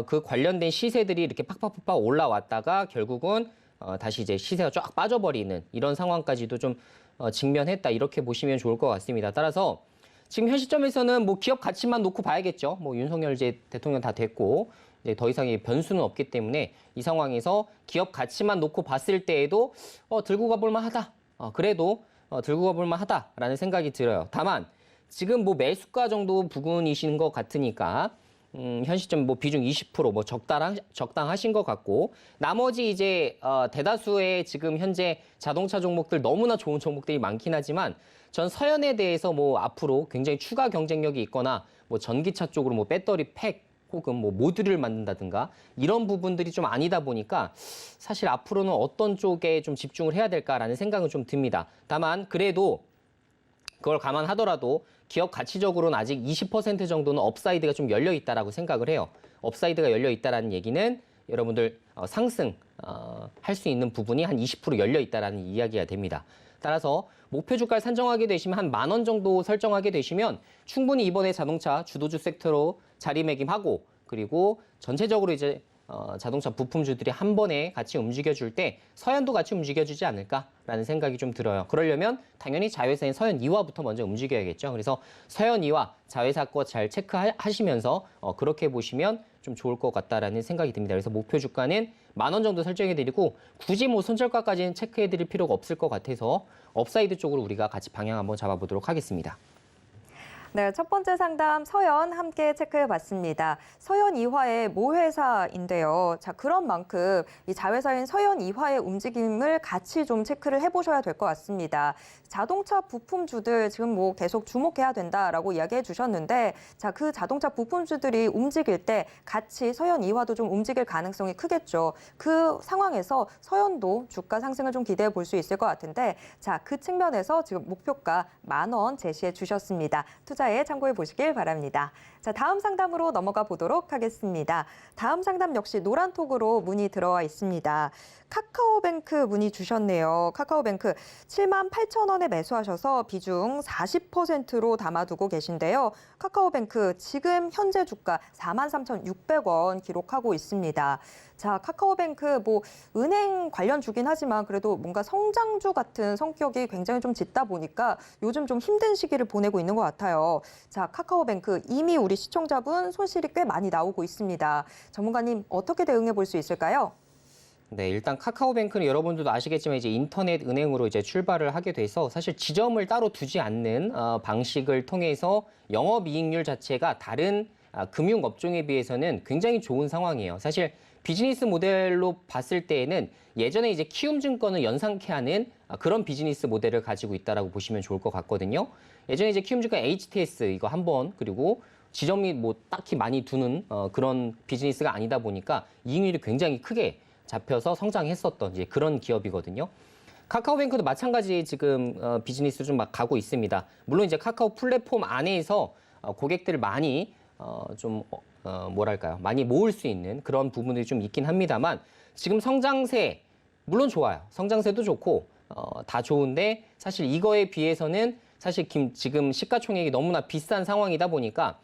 Speaker 3: 그 관련된 시세들이 이렇게 팍팍팍 올라왔다가 결국은 다시 이제 시세가 쫙 빠져버리는 이런 상황까지도 좀 직면했다 이렇게 보시면 좋을 것 같습니다. 따라서 지금 현 시점에서는 뭐 기업 가치만 놓고 봐야겠죠. 뭐 윤석열 이제 대통령 다 됐고 이제 더 이상의 변수는 없기 때문에 이 상황에서 기업 가치만 놓고 봤을 때에도 들고 가볼 만하다. 그래도 들고 가볼 만하다라는 생각이 들어요. 다만 지금 뭐 매수가 정도 부근이신 것 같으니까 현 시점 뭐 비중 20% 뭐 적당하신 것 같고 나머지 이제 대다수의 지금 현재 자동차 종목들 너무나 좋은 종목들이 많긴 하지만 전 서연에 대해서 뭐 앞으로 굉장히 추가 경쟁력이 있거나 뭐 전기차 쪽으로 뭐 배터리 팩 혹은 뭐 모듈을 만든다든가 이런 부분들이 좀 아니다 보니까 사실 앞으로는 어떤 쪽에 좀 집중을 해야 될까라는 생각은 좀 듭니다. 다만 그래도 그걸 감안하더라도 기업 가치적으로는 아직 20% 정도는 업사이드가 좀 열려 있다라고 생각을 해요. 업사이드가 열려 있다라는 얘기는 여러분들 상승 할 수 있는 부분이 한 20% 열려 있다라는 이야기가 됩니다. 따라서 목표 주가를 산정하게 되시면 한 10,000원 정도 설정하게 되시면 충분히 이번에 자동차 주도주 섹터로 자리매김하고 그리고 전체적으로 이제 자동차 부품주들이 한 번에 같이 움직여줄 때 서현도 같이 움직여주지 않을까라는 생각이 좀 들어요. 그러려면 당연히 자회사인 서현 2화부터 먼저 움직여야겠죠. 그래서 서현 2화 자회사 거 잘 체크하시면서 그렇게 보시면 좀 좋을 것 같다라는 생각이 듭니다. 그래서 목표 주가는 10,000원 정도 설정해드리고 굳이 뭐 손절가까지는 체크해드릴 필요가 없을 것 같아서 업사이드 쪽으로 우리가 같이 방향 한번 잡아보도록 하겠습니다.
Speaker 2: 네, 첫 번째 상담 서현 함께 체크해봤습니다. 서현 2화의 모회사인데요. 자, 그런 만큼 이 자회사인 서현 2화의 움직임을 같이 좀 체크를 해보셔야 될 것 같습니다. 자동차 부품주들 지금 뭐 계속 주목해야 된다라고 이야기해 주셨는데 자, 그 자동차 부품주들이 움직일 때 같이 서현 2화도 좀 움직일 가능성이 크겠죠. 그 상황에서 서현도 주가 상승을 좀 기대해 볼 수 있을 것 같은데 자, 그 측면에서 지금 목표가 10,000원 제시해 주셨습니다. 투자에 참고해 보시길 바랍니다. 자, 다음 상담으로 넘어가 보도록 하겠습니다. 다음 상담 역시 노란톡으로 문의 들어와 있습니다. 카카오뱅크 문의 주셨네요. 카카오뱅크 78,000원에 매수하셔서 비중 40%로 담아두고 계신데요. 카카오뱅크 지금 현재 주가 43,600원 기록하고 있습니다. 자, 카카오뱅크 뭐 은행 관련 주긴 하지만 그래도 뭔가 성장주 같은 성격이 굉장히 좀 짙다 보니까 요즘 좀 힘든 시기를 보내고 있는 것 같아요. 자, 카카오뱅크 이미 우리 시청자분 손실이 꽤 많이 나오고 있습니다. 전문가님 어떻게 대응해 볼 수 있을까요?
Speaker 3: 네, 일단 카카오뱅크는 여러분들도 아시겠지만 이제 인터넷 은행으로 이제 출발을 하게 돼서 사실 지점을 따로 두지 않는 방식을 통해서 영업이익률 자체가 다른 금융 업종에 비해서는 굉장히 좋은 상황이에요. 사실 비즈니스 모델로 봤을 때에는 예전에 이제 키움증권을 연상케 하는 그런 비즈니스 모델을 가지고 있다라고 보시면 좋을 것 같거든요. 예전에 이제 키움증권 HTS 이거 한번 그리고 지점이 뭐 딱히 많이 두는 그런 비즈니스가 아니다 보니까 이익률이 굉장히 크게 잡혀서 성장했었던 이제 그런 기업이거든요. 카카오뱅크도 마찬가지 지금 비즈니스로 좀 막 가고 있습니다. 물론 이제 카카오 플랫폼 안에서 고객들을 많이 뭐랄까요? 많이 모을 수 있는 그런 부분들이 좀 있긴 합니다만 지금 성장세 물론 좋아요. 성장세도 좋고 다 좋은데 사실 이거에 비해서는 사실 지금 시가총액이 너무나 비싼 상황이다 보니까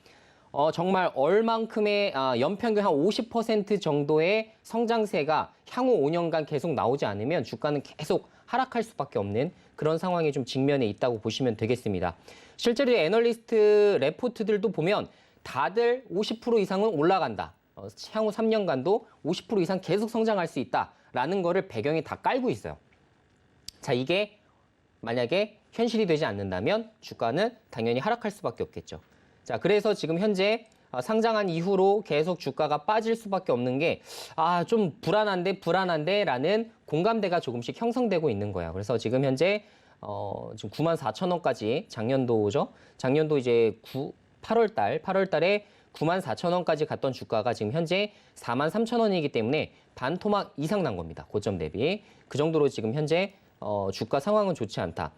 Speaker 3: 정말 얼만큼의 연평균 한 50% 정도의 성장세가 향후 5년간 계속 나오지 않으면 주가는 계속 하락할 수밖에 없는 그런 상황에 좀 직면해 있다고 보시면 되겠습니다. 실제로 애널리스트 레포트들도 보면 다들 50% 이상은 올라간다. 향후 3년간도 50% 이상 계속 성장할 수 있다라는 거를 배경에 다 깔고 있어요. 자, 이게 만약에 현실이 되지 않는다면 주가는 당연히 하락할 수밖에 없겠죠. 자, 그래서 지금 현재 상장한 이후로 계속 주가가 빠질 수밖에 없는 게 좀 불안한데라는 공감대가 조금씩 형성되고 있는 거예요. 그래서 지금 현재 지금 94,000원까지 작년도죠. 작년도 이제 8월 달에 94,000원까지 갔던 주가가 지금 현재 43,000원이기 때문에 반토막 이상 난 겁니다. 고점 대비. 그 정도로 지금 현재 주가 상황은 좋지 않다.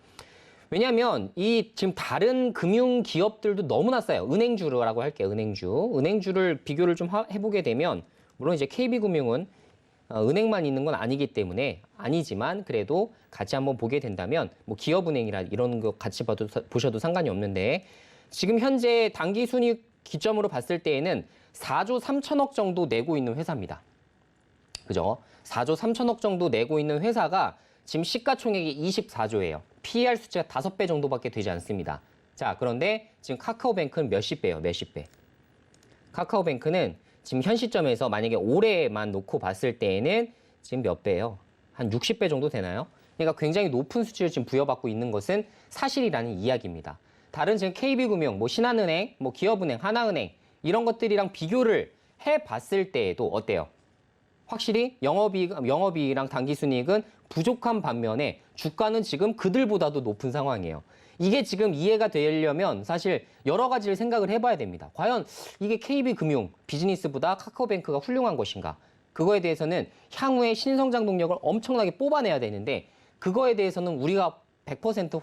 Speaker 3: 왜냐하면 이 지금 다른 금융 기업들도 너무나 싸요. 은행주라고 할게요. 은행주를 비교를 좀 해보게 되면 물론 이제 KB금융은 은행만 있는 건 아니기 때문에 아니지만 그래도 같이 한번 보게 된다면 뭐 기업은행이라 이런 거 같이 보셔도 상관이 없는데 지금 현재 당기 순이익 기점으로 봤을 때에는 4조 3천억 정도 내고 있는 회사입니다. 그죠? 4조 3천억 정도 내고 있는 회사가 지금 시가총액이 24조예요. PER 수치가 5배 정도밖에 되지 않습니다. 자, 그런데 지금 카카오뱅크는 몇십 배예요, 몇십 배. 카카오뱅크는 지금 현 시점에서 만약에 올해만 놓고 봤을 때에는 지금 몇 배예요? 한 60배 정도 되나요? 그러니까 굉장히 높은 수치를 지금 부여받고 있는 것은 사실이라는 이야기입니다. 다른 지금 KB금융, 뭐 신한은행, 뭐 기업은행, 하나은행 이런 것들이랑 비교를 해봤을 때에도 어때요? 확실히 영업이익이랑 당기순이익은 부족한 반면에 주가는 지금 그들보다도 높은 상황이에요. 이게 지금 이해가 되려면 사실 여러 가지를 생각을 해봐야 됩니다. 과연 이게 KB금융 비즈니스보다 카카오뱅크가 훌륭한 것인가? 그거에 대해서는 향후에 신성장 동력을 엄청나게 뽑아내야 되는데 그거에 대해서는 우리가 100%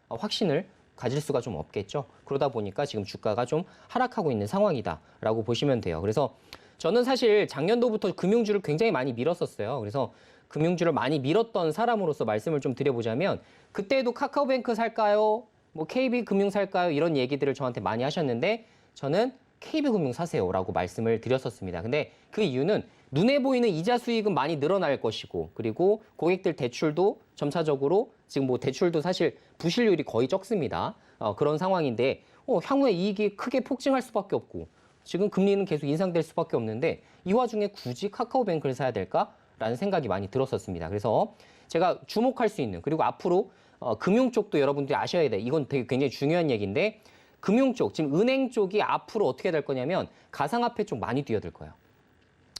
Speaker 3: 확신을 가질 수가 좀 없겠죠. 그러다 보니까 지금 주가가 좀 하락하고 있는 상황이다라고 보시면 돼요. 그래서 저는 사실 작년도부터 금융주를 굉장히 많이 밀었었어요. 그래서 금융주를 많이 밀었던 사람으로서 말씀을 좀 드려보자면 그때도 카카오뱅크 살까요? 뭐 KB금융 살까요? 이런 얘기들을 저한테 많이 하셨는데 저는 KB금융 사세요라고 말씀을 드렸었습니다. 근데 그 이유는 눈에 보이는 이자 수익은 많이 늘어날 것이고 그리고 고객들 대출도 점차적으로 지금 뭐 대출도 사실 부실률이 거의 적습니다. 그런 상황인데 향후에 이익이 크게 폭증할 수밖에 없고 지금 금리는 계속 인상될 수밖에 없는데 이 와중에 굳이 카카오뱅크를 사야 될까라는 생각이 많이 들었었습니다. 그래서 제가 주목할 수 있는 그리고 앞으로 금융 쪽도 여러분들이 아셔야 돼. 이건 되게 굉장히 중요한 얘기인데 금융 쪽, 지금 은행 쪽이 앞으로 어떻게 될 거냐면 가상화폐 쪽 많이 뛰어들 거예요.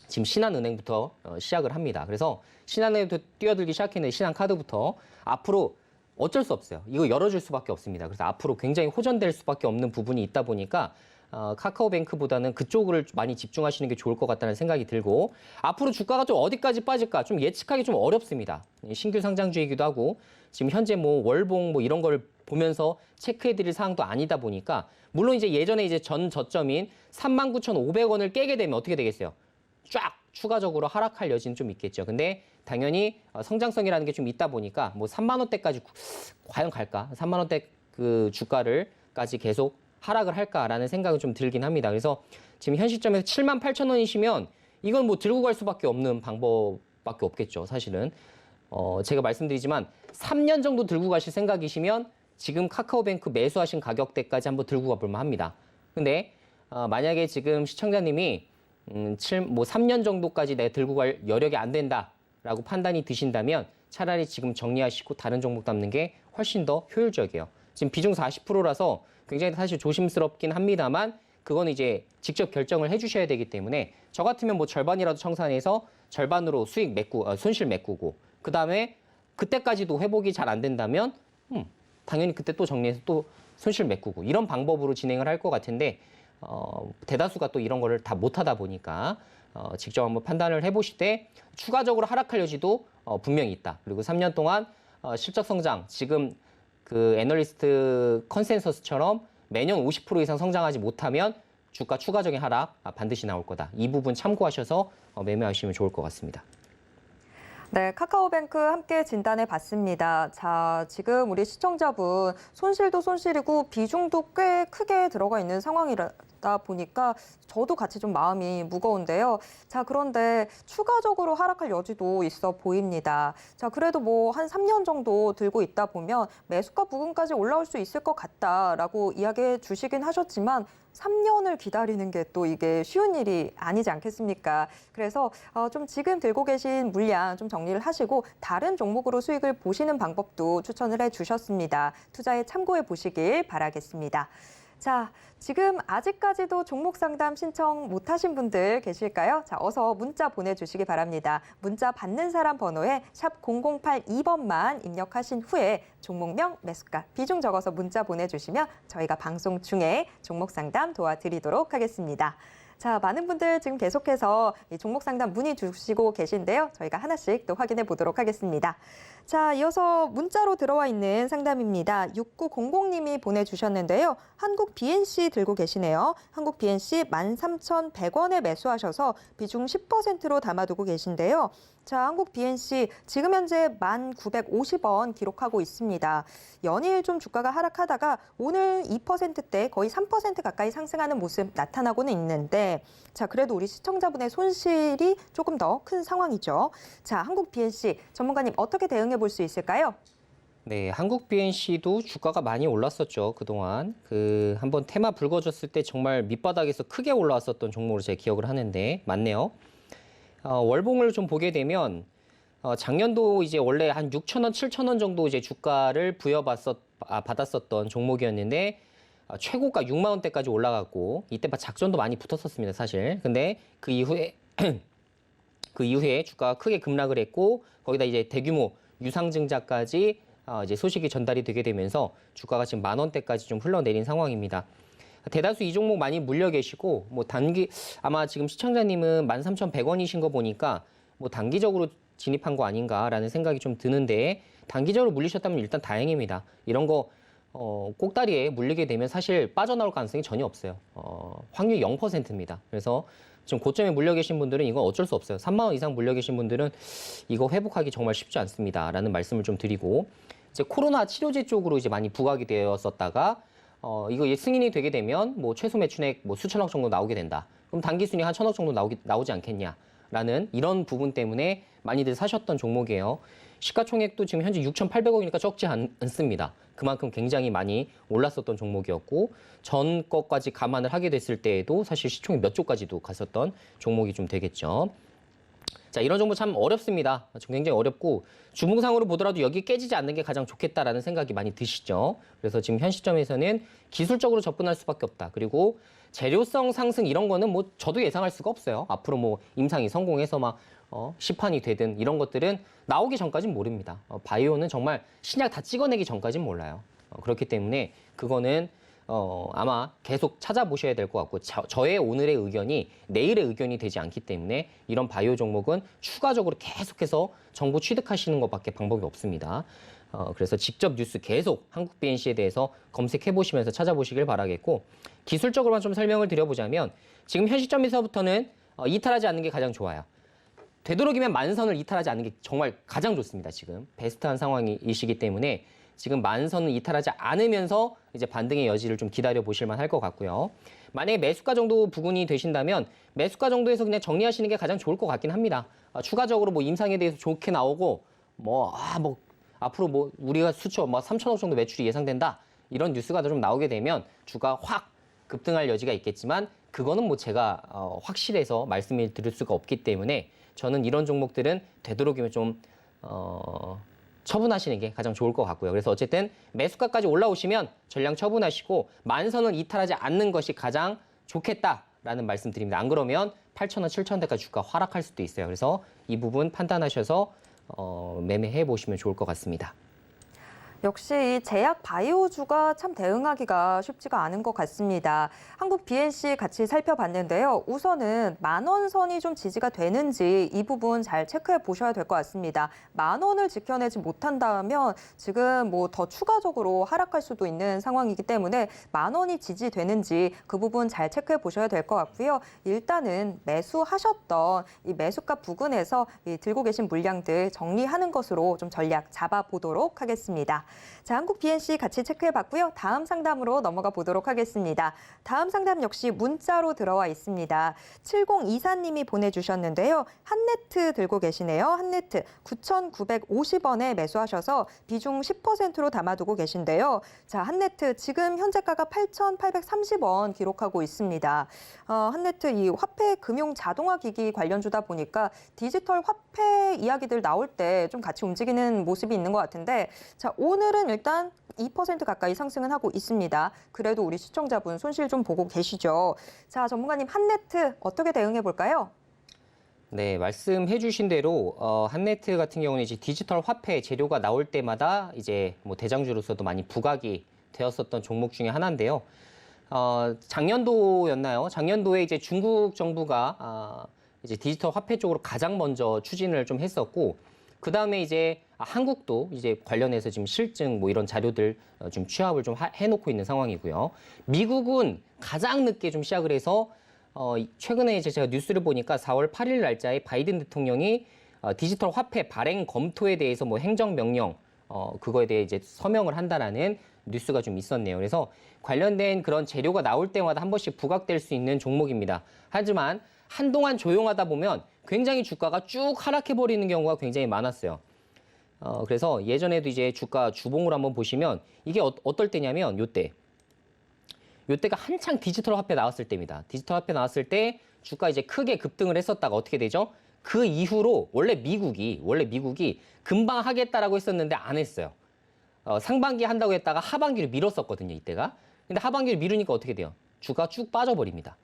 Speaker 3: 지금 신한은행부터 시작을 합니다. 그래서 신한은행부터 뛰어들기 시작했는데 신한카드부터 앞으로 어쩔 수 없어요. 이거 열어줄 수밖에 없습니다. 그래서 앞으로 굉장히 호전될 수밖에 없는 부분이 있다 보니까 카카오뱅크보다는 그쪽을 많이 집중하시는 게 좋을 것 같다는 생각이 들고 앞으로 주가가 좀 어디까지 빠질까 좀 예측하기 좀 어렵습니다. 신규 상장주이기도 하고 지금 현재 뭐 월봉 뭐 이런 걸 보면서 체크해드릴 사항도 아니다 보니까 물론 이제 예전에 이제 전 저점인 39,500원을 깨게 되면 어떻게 되겠어요? 쫙 추가적으로 하락할 여지는 좀 있겠죠. 근데 당연히 성장성이라는 게 좀 있다 보니까 뭐 3만 원대까지 과연 갈까? 3만 원대 그 주가를까지 계속 하락을 할까라는 생각이 좀 들긴 합니다. 그래서 지금 현 시점에서 7만 8천 원이시면 이건 뭐 들고 갈 수밖에 없는 방법밖에 없겠죠. 사실은 제가 말씀드리지만 3년 정도 들고 가실 생각이시면 지금 카카오뱅크 매수하신 가격대까지 한번 들고 가볼 만합니다. 근데 만약에 지금 시청자님이 뭐 3년 정도까지 내가 들고 갈 여력이 안 된다라고 판단이 드신다면 차라리 지금 정리하시고 다른 종목 담는 게 훨씬 더 효율적이에요. 지금 비중 40%라서 굉장히 사실 조심스럽긴 합니다만 그건 이제 직접 결정을 해주셔야 되기 때문에 저 같으면 뭐 절반이라도 청산해서 절반으로 손실 메꾸고 그 다음에 그때까지도 회복이 잘 안 된다면 당연히 그때 또 정리해서 또 손실 메꾸고 이런 방법으로 진행을 할 것 같은데 대다수가 또 이런 거를 다 못하다 보니까 직접 한번 판단을 해보실 때 추가적으로 하락할 여지도 분명히 있다. 그리고 3년 동안 실적 성장 지금 그 애널리스트 컨센서스처럼 매년 50% 이상 성장하지 못하면 주가 추가적인 하락 반드시 나올 거다. 이 부분 참고하셔서 매매하시면 좋을 것 같습니다.
Speaker 2: 네, 카카오뱅크 함께 진단해 봤습니다. 자, 지금 우리 시청자분 손실도 손실이고 비중도 꽤 크게 들어가 있는 상황이다 보니까 저도 같이 좀 마음이 무거운데요. 자, 그런데 추가적으로 하락할 여지도 있어 보입니다. 자, 그래도 뭐 한 3년 정도 들고 있다 보면 매수가 부근까지 올라올 수 있을 것 같다라고 이야기해 주시긴 하셨지만 3년을 기다리는 게 또 이게 쉬운 일이 아니지 않겠습니까? 그래서 좀 지금 들고 계신 물량 좀 정리를 하시고 다른 종목으로 수익을 보시는 방법도 추천을 해주셨습니다. 투자에 참고해 보시길 바라겠습니다. 자, 지금 아직까지도 종목 상담 신청 못하신 분들 계실까요? 자, 어서 문자 보내주시기 바랍니다. 문자 받는 사람 번호에 샵 0082번만 입력하신 후에 종목명, 매수가, 비중 적어서 문자 보내주시면 저희가 방송 중에 종목 상담 도와드리도록 하겠습니다. 자, 많은 분들 지금 계속해서 이 종목 상담 문의 주시고 계신데요. 저희가 하나씩 또 확인해 보도록 하겠습니다. 자, 이어서 문자로 들어와 있는 상담입니다. 6900님이 보내주셨는데요. 한국 BNC 들고 계시네요. 한국 BNC 13,100원에 매수하셔서 비중 10%로 담아두고 계신데요. 자, 한국 BNC 지금 현재 1,950원 기록하고 있습니다. 연일 좀 주가가 하락하다가 오늘 2%대 거의 3% 가까이 상승하는 모습 나타나고는 있는데 자, 그래도 우리 시청자분의 손실이 조금 더 큰 상황이죠. 자, 한국 BNC 전문가님 어떻게 대응해 볼 수 있을까요?
Speaker 3: 네, 한국 BNC도 주가가 많이 올랐었죠. 그동안 한번 테마 붉어졌을 때 정말 밑바닥에서 크게 올라왔었던 종목으로 제가 기억을 하는데 맞네요. 월봉을 좀 보게 되면 작년도 이제 원래 한 6,000원, 7,000원 정도 이제 주가를 받았었던 종목이었는데 최고가 6만 원대까지 올라갔고 이때 작전도 많이 붙었었습니다, 사실. 근데 그 이후에 주가가 크게 급락을 했고 거기다 이제 대규모 유상증자까지 이제 소식이 전달이 되게 되면서 주가가 지금 10,000원대까지 좀 흘러내린 상황입니다. 대다수 이 종목 많이 물려 계시고 뭐 아마 지금 시청자님은 13,100원이신 거 보니까 뭐 단기적으로 진입한 거 아닌가라는 생각이 좀 드는데 단기적으로 물리셨다면 일단 다행입니다. 이런 거 꼭다리에 물리게 되면 사실 빠져나올 가능성이 전혀 없어요. 확률 0%입니다. 그래서 지금 고점에 물려 계신 분들은 이건 어쩔 수 없어요. 3만 원 이상 물려 계신 분들은 이거 회복하기 정말 쉽지 않습니다라는 말씀을 좀 드리고 이제 코로나 치료제 쪽으로 이제 많이 부각이 되었었다가 이거 승인이 되게 되면 뭐 최소 매출액 뭐 수천억 정도 나오게 된다. 그럼 단기 순위 한 1,000억 정도 나오지 않겠냐라는 이런 부분 때문에 많이들 사셨던 종목이에요. 시가총액도 지금 현재 6,800억이니까 적지 않습니다. 그만큼 굉장히 많이 올랐었던 종목이었고 전 것까지 감안을 하게 됐을 때에도 사실 시총이 몇 조까지도 갔었던 종목이 좀 되겠죠. 자, 이런 종목 참 어렵습니다. 굉장히 어렵고 주봉상으로 보더라도 여기 깨지지 않는 게 가장 좋겠다라는 생각이 많이 드시죠. 그래서 지금 현 시점에서는 기술적으로 접근할 수밖에 없다. 그리고 재료성 상승 이런 거는 뭐 저도 예상할 수가 없어요. 앞으로 뭐 임상이 성공해서 막 시판이 되든 이런 것들은 나오기 전까지는 모릅니다. 바이오는 정말 신약 다 찍어내기 전까지는 몰라요. 그렇기 때문에 그거는 아마 계속 찾아보셔야 될 것 같고 저의 오늘의 의견이 내일의 의견이 되지 않기 때문에 이런 바이오 종목은 추가적으로 계속해서 정보 취득하시는 것밖에 방법이 없습니다. 그래서 직접 뉴스 계속 한국 BNC에 대해서 검색해 보시면서 찾아보시길 바라겠고 기술적으로만 좀 설명을 드려보자면 지금 현 시점에서부터는 이탈하지 않는 게 가장 좋아요. 되도록이면 만선을 이탈하지 않는 게 정말 가장 좋습니다. 지금 베스트한 상황이시기 때문에 지금 만선을 이탈하지 않으면서 이제 반등의 여지를 좀 기다려 보실 만할 것 같고요. 만약에 매수가 정도 부근이 되신다면 매수가 정도에서 그냥 정리하시는 게 가장 좋을 것 같긴 합니다. 추가적으로 뭐 임상에 대해서 좋게 나오고 뭐 앞으로 뭐 우리가 수초 뭐 3천억 정도 매출이 예상된다 이런 뉴스가 좀 나오게 되면 주가 확 급등할 여지가 있겠지만 그거는 뭐 제가 확실해서 말씀을 드릴 수가 없기 때문에 저는 이런 종목들은 되도록이면 좀 처분하시는 게 가장 좋을 것 같고요. 그래서 어쨌든 매수가까지 올라오시면 전량 처분하시고 만선을 이탈하지 않는 것이 가장 좋겠다라는 말씀 드립니다. 안 그러면 8,000원, 7,000원대까지 주가 하락할 수도 있어요. 그래서 이 부분 판단하셔서 매매해 보시면 좋을 것 같습니다.
Speaker 2: 역시 이 제약 바이오주가 참 대응하기가 쉽지가 않은 것 같습니다. 한국 BNC 같이 살펴봤는데요. 우선은 10,000원 선이 좀 지지가 되는지 이 부분 잘 체크해 보셔야 될 것 같습니다. 10,000원을 지켜내지 못한다면 지금 뭐 더 추가적으로 하락할 수도 있는 상황이기 때문에 10,000원이 지지되는지 그 부분 잘 체크해 보셔야 될 것 같고요. 일단은 매수하셨던 이 매수가 부근에서 이 들고 계신 물량들 정리하는 것으로 좀 전략 잡아보도록 하겠습니다. 자, 한국 BNC 같이 체크해봤고요. 다음 상담으로 넘어가 보도록 하겠습니다. 다음 상담 역시 문자로 들어와 있습니다. 7024님이 보내주셨는데요. 한네트 들고 계시네요. 한네트 9,950원에 매수하셔서 비중 10%로 담아두고 계신데요. 자, 한네트 지금 현재가가 8,830원 기록하고 있습니다. 한네트 이 화폐 금융 자동화 기기 관련주다 보니까 디지털 화폐 이야기들 나올 때 좀 같이 움직이는 모습이 있는 것 같은데 자, 오늘은 일단 2% 가까이 상승은 하고 있습니다. 그래도 우리 시청자분 손실 좀 보고 계시죠. 자, 전문가님 한네트 어떻게 대응해 볼까요?
Speaker 3: 네, 말씀해 주신 대로 한네트 같은 경우는 이제 디지털 화폐 재료가 나올 때마다 이제 뭐 대장주로서도 많이 부각이 되었었던 종목 중에 하나인데요. 작년도였나요? 작년도에 이제 중국 정부가 이제 디지털 화폐 쪽으로 가장 먼저 추진을 좀 했었고 그 다음에 이제 한국도 이제 관련해서 지금 실증 뭐 이런 자료들 좀 취합을 좀 해놓고 있는 상황이고요. 미국은 가장 늦게 좀 시작을 해서 최근에 이제 제가 뉴스를 보니까 4월 8일 날짜에 바이든 대통령이 디지털 화폐 발행 검토에 대해서 뭐 행정명령 그거에 대해 이제 서명을 한다라는 뉴스가 좀 있었네요. 그래서 관련된 그런 재료가 나올 때마다 한 번씩 부각될 수 있는 종목입니다. 하지만 한동안 조용하다 보면 굉장히 주가가 쭉 하락해버리는 경우가 굉장히 많았어요. 그래서 예전에도 이제 주가 주봉을 한번 보시면 이게 어떨 때냐면 요때가 한창 디지털 화폐 나왔을 때입니다. 디지털 화폐 나왔을 때 주가 이제 크게 급등을 했었다가 어떻게 되죠? 그 이후로 원래 미국이 금방 하겠다라고 했었는데 안 했어요. 상반기에 한다고 했다가 하반기로 미뤘었거든요, 이때가. 근데 하반기를 미루니까 어떻게 돼요? 주가 쭉 빠져버립니다.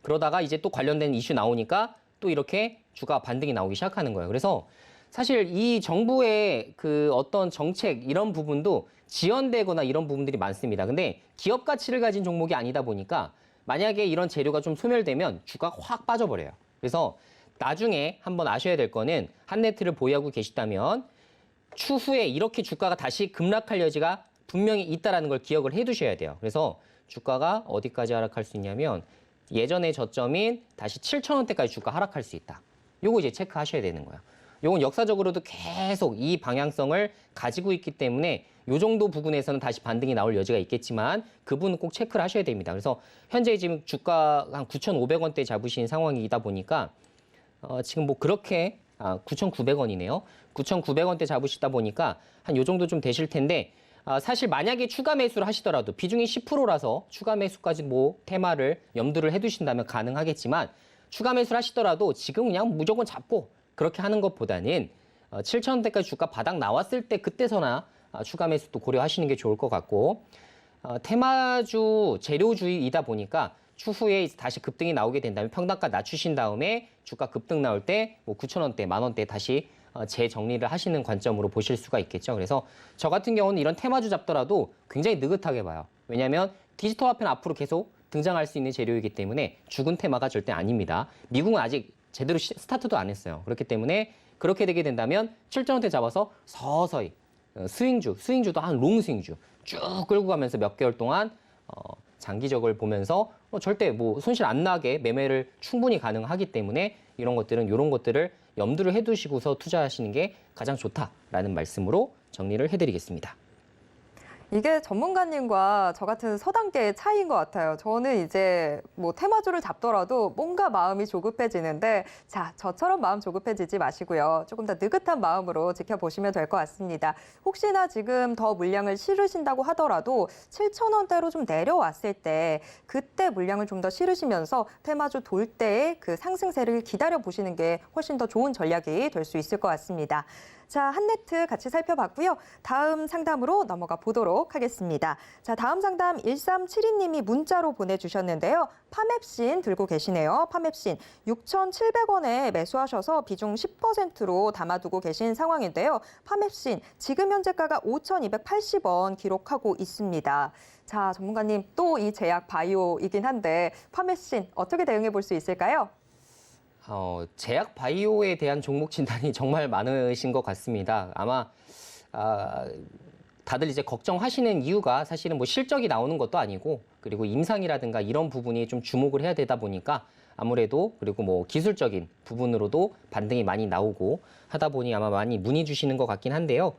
Speaker 3: 그러다가 이제 또 관련된 이슈 나오니까 또 이렇게 주가 반등이 나오기 시작하는 거예요. 그래서 사실 이 정부의 그 어떤 정책 이런 부분도 지연되거나 이런 부분들이 많습니다. 근데 기업 가치를 가진 종목이 아니다 보니까 만약에 이런 재료가 좀 소멸되면 주가가 확 빠져버려요. 그래서 나중에 한번 아셔야 될 거는 한네트를 보유하고 계시다면 추후에 이렇게 주가가 다시 급락할 여지가 분명히 있다는 걸 기억을 해 두셔야 돼요. 그래서 주가가 어디까지 하락할 수 있냐면 예전의 저점인 다시 7,000원대까지 주가 하락할 수 있다. 요거 이제 체크하셔야 되는 거예요. 요건 역사적으로도 계속 이 방향성을 가지고 있기 때문에 요 정도 부분에서는 다시 반등이 나올 여지가 있겠지만 그 부분은 꼭 체크를 하셔야 됩니다. 그래서 현재 지금 주가 한 9,500원대 잡으신 상황이다 보니까 지금 뭐 그렇게 9,900원이네요. 9,900원대 잡으시다 보니까 한 요 정도 좀 되실 텐데 사실 만약에 추가 매수를 하시더라도 비중이 10%라서 추가 매수까지 뭐 테마를 염두를 해두신다면 가능하겠지만 추가 매수를 하시더라도 지금 그냥 무조건 잡고 그렇게 하는 것보다는 7,000원대까지 주가 바닥 나왔을 때 그때서나 추가 매수도 고려하시는 게 좋을 것 같고 테마주 재료주의이다 보니까 추후에 다시 급등이 나오게 된다면 평단가 낮추신 다음에 주가 급등 나올 때 뭐 9,000원대, 만원대 다시 재정리를 하시는 관점으로 보실 수가 있겠죠. 그래서 저 같은 경우는 이런 테마주 잡더라도 굉장히 느긋하게 봐요. 왜냐하면 디지털 화폐는 앞으로 계속 등장할 수 있는 재료이기 때문에 죽은 테마가 절대 아닙니다. 미국은 아직 제대로 스타트도 안 했어요. 그렇기 때문에 그렇게 되게 된다면 7,000원대 잡아서 서서히 스윙주도 한 롱 스윙주 쭉 끌고 가면서 몇 개월 동안 장기적을 보면서 절대 뭐 손실 안 나게 매매를 충분히 가능하기 때문에 이런 것들을 염두를 해두시고서 투자하시는 게 가장 좋다라는 말씀으로 정리를 해드리겠습니다.
Speaker 2: 이게 전문가님과 저 같은 서단계의 차이인 것 같아요. 저는 이제 뭐 테마주를 잡더라도 뭔가 마음이 조급해지는데 자, 저처럼 마음 조급해지지 마시고요. 조금 더 느긋한 마음으로 지켜보시면 될 것 같습니다. 혹시나 지금 더 물량을 실으신다고 하더라도 7,000원대로 좀 내려왔을 때 그때 물량을 좀 더 실으시면서 테마주 돌 때의 그 상승세를 기다려보시는 게 훨씬 더 좋은 전략이 될 수 있을 것 같습니다. 자, 한네트 같이 살펴봤고요. 다음 상담으로 넘어가 보도록 하겠습니다. 자, 다음 상담 1372님이 문자로 보내주셨는데요. 파맵신 들고 계시네요. 파맵신 6,700원에 매수하셔서 비중 10%로 담아두고 계신 상황인데요. 파맵신 지금 현재가가 5,280원 기록하고 있습니다. 자, 전문가님 또 이 제약 바이오이긴 한데 파맵신 어떻게 대응해 볼 수 있을까요?
Speaker 3: 제약 바이오에 대한 종목 진단이 정말 많으신 것 같습니다. 아마 다들 이제 걱정하시는 이유가 사실은 뭐 실적이 나오는 것도 아니고 그리고 임상이라든가 이런 부분이 좀 주목을 해야 되다 보니까 아무래도 그리고 뭐 기술적인 부분으로도 반등이 많이 나오고 하다 보니 아마 많이 문의 주시는 것 같긴 한데요.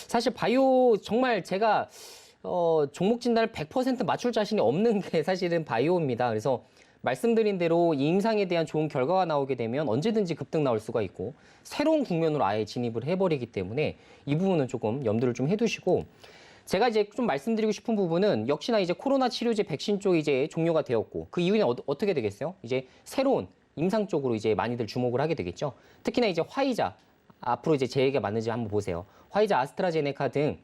Speaker 3: 사실 바이오 정말 제가 종목 진단을 100% 맞출 자신이 없는 게 사실은 바이오입니다. 그래서 말씀드린 대로 이 임상에 대한 좋은 결과가 나오게 되면 언제든지 급등 나올 수가 있고 새로운 국면으로 아예 진입을 해버리기 때문에 이 부분은 조금 염두를 좀 해두시고 제가 이제 좀 말씀드리고 싶은 부분은 역시나 이제 코로나 치료제 백신 쪽이 이제 종료가 되었고 그 이후에는 어떻게 되겠어요? 이제 새로운 임상 쪽으로 이제 많이들 주목을 하게 되겠죠. 특히나 이제 화이자 앞으로 이제 제 얘기가 맞는지 한번 보세요. 화이자, 아스트라제네카 등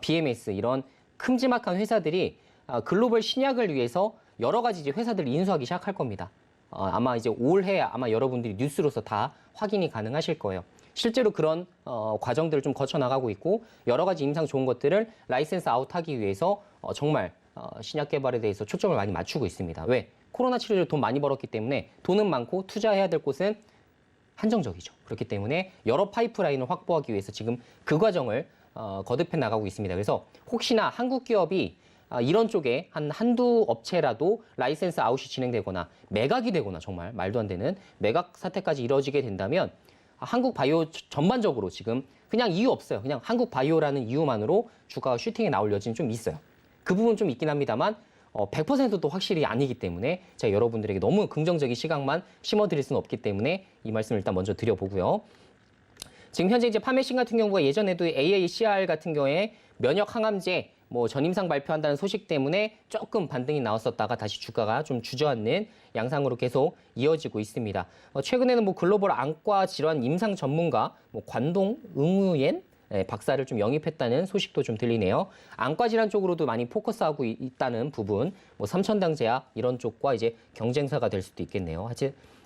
Speaker 3: BMS 이런 큼지막한 회사들이 글로벌 신약을 위해서 여러 가지 이제 회사들 인수하기 시작할 겁니다. 아마 이제 올해 아마 여러분들이 뉴스로서 다 확인이 가능하실 거예요. 실제로 그런 과정들을 좀 거쳐 나가고 있고 여러 가지 임상 좋은 것들을 라이센스 아웃하기 위해서 정말 신약 개발에 대해서 초점을 많이 맞추고 있습니다. 왜? 코로나 치료제로 돈 많이 벌었기 때문에 돈은 많고 투자해야 될 곳은 한정적이죠. 그렇기 때문에 여러 파이프라인을 확보하기 위해서 지금 그 과정을 거듭해 나가고 있습니다. 그래서 혹시나 한국 기업이 이런 쪽에 한두 업체라도 라이센스 아웃이 진행되거나 매각이 되거나 정말 말도 안 되는 매각 사태까지 이루어지게 된다면 한국 바이오 전반적으로 지금 그냥 이유 없어요. 그냥 한국 바이오라는 이유만으로 주가가 슈팅에 나올 여지는 좀 있어요. 그 부분 좀 있긴 합니다만 100%도 확실히 아니기 때문에 제가 여러분들에게 너무 긍정적인 시각만 심어드릴 수는 없기 때문에 이 말씀을 일단 먼저 드려보고요. 지금 현재 이제 파메신 같은 경우가 예전에도 AACR 같은 경우에 면역 항암제 뭐 전임상 발표한다는 소식 때문에 조금 반등이 나왔었다가 다시 주가가 좀 주저앉는 양상으로 계속 이어지고 있습니다. 최근에는 뭐 글로벌 안과 질환 임상 전문가 뭐 관동 응우옌 박사를 좀 영입했다는 소식도 좀 들리네요. 안과 질환 쪽으로도 많이 포커스하고 있다는 부분, 뭐 삼천당 제약 이런 쪽과 이제 경쟁사가 될 수도 있겠네요.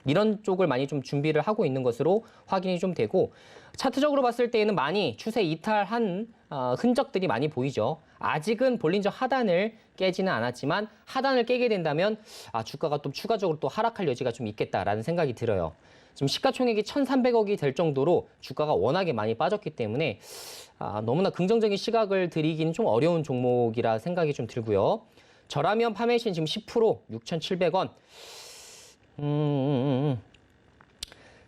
Speaker 3: 이런 쪽을 많이 좀 준비를 하고 있는 것으로 확인이 좀 되고 차트적으로 봤을 때에는 많이 추세 이탈한 흔적들이 많이 보이죠. 아직은 볼린저 하단을 깨지는 않았지만 하단을 깨게 된다면 주가가 또 추가적으로 또 하락할 여지가 좀 있겠다라는 생각이 들어요. 지금 시가총액이 1,300억이 될 정도로 주가가 워낙에 많이 빠졌기 때문에 너무나 긍정적인 시각을 드리기는 좀 어려운 종목이라 생각이 좀 들고요. 저라면 판매 시는 지금 10% 6,700원.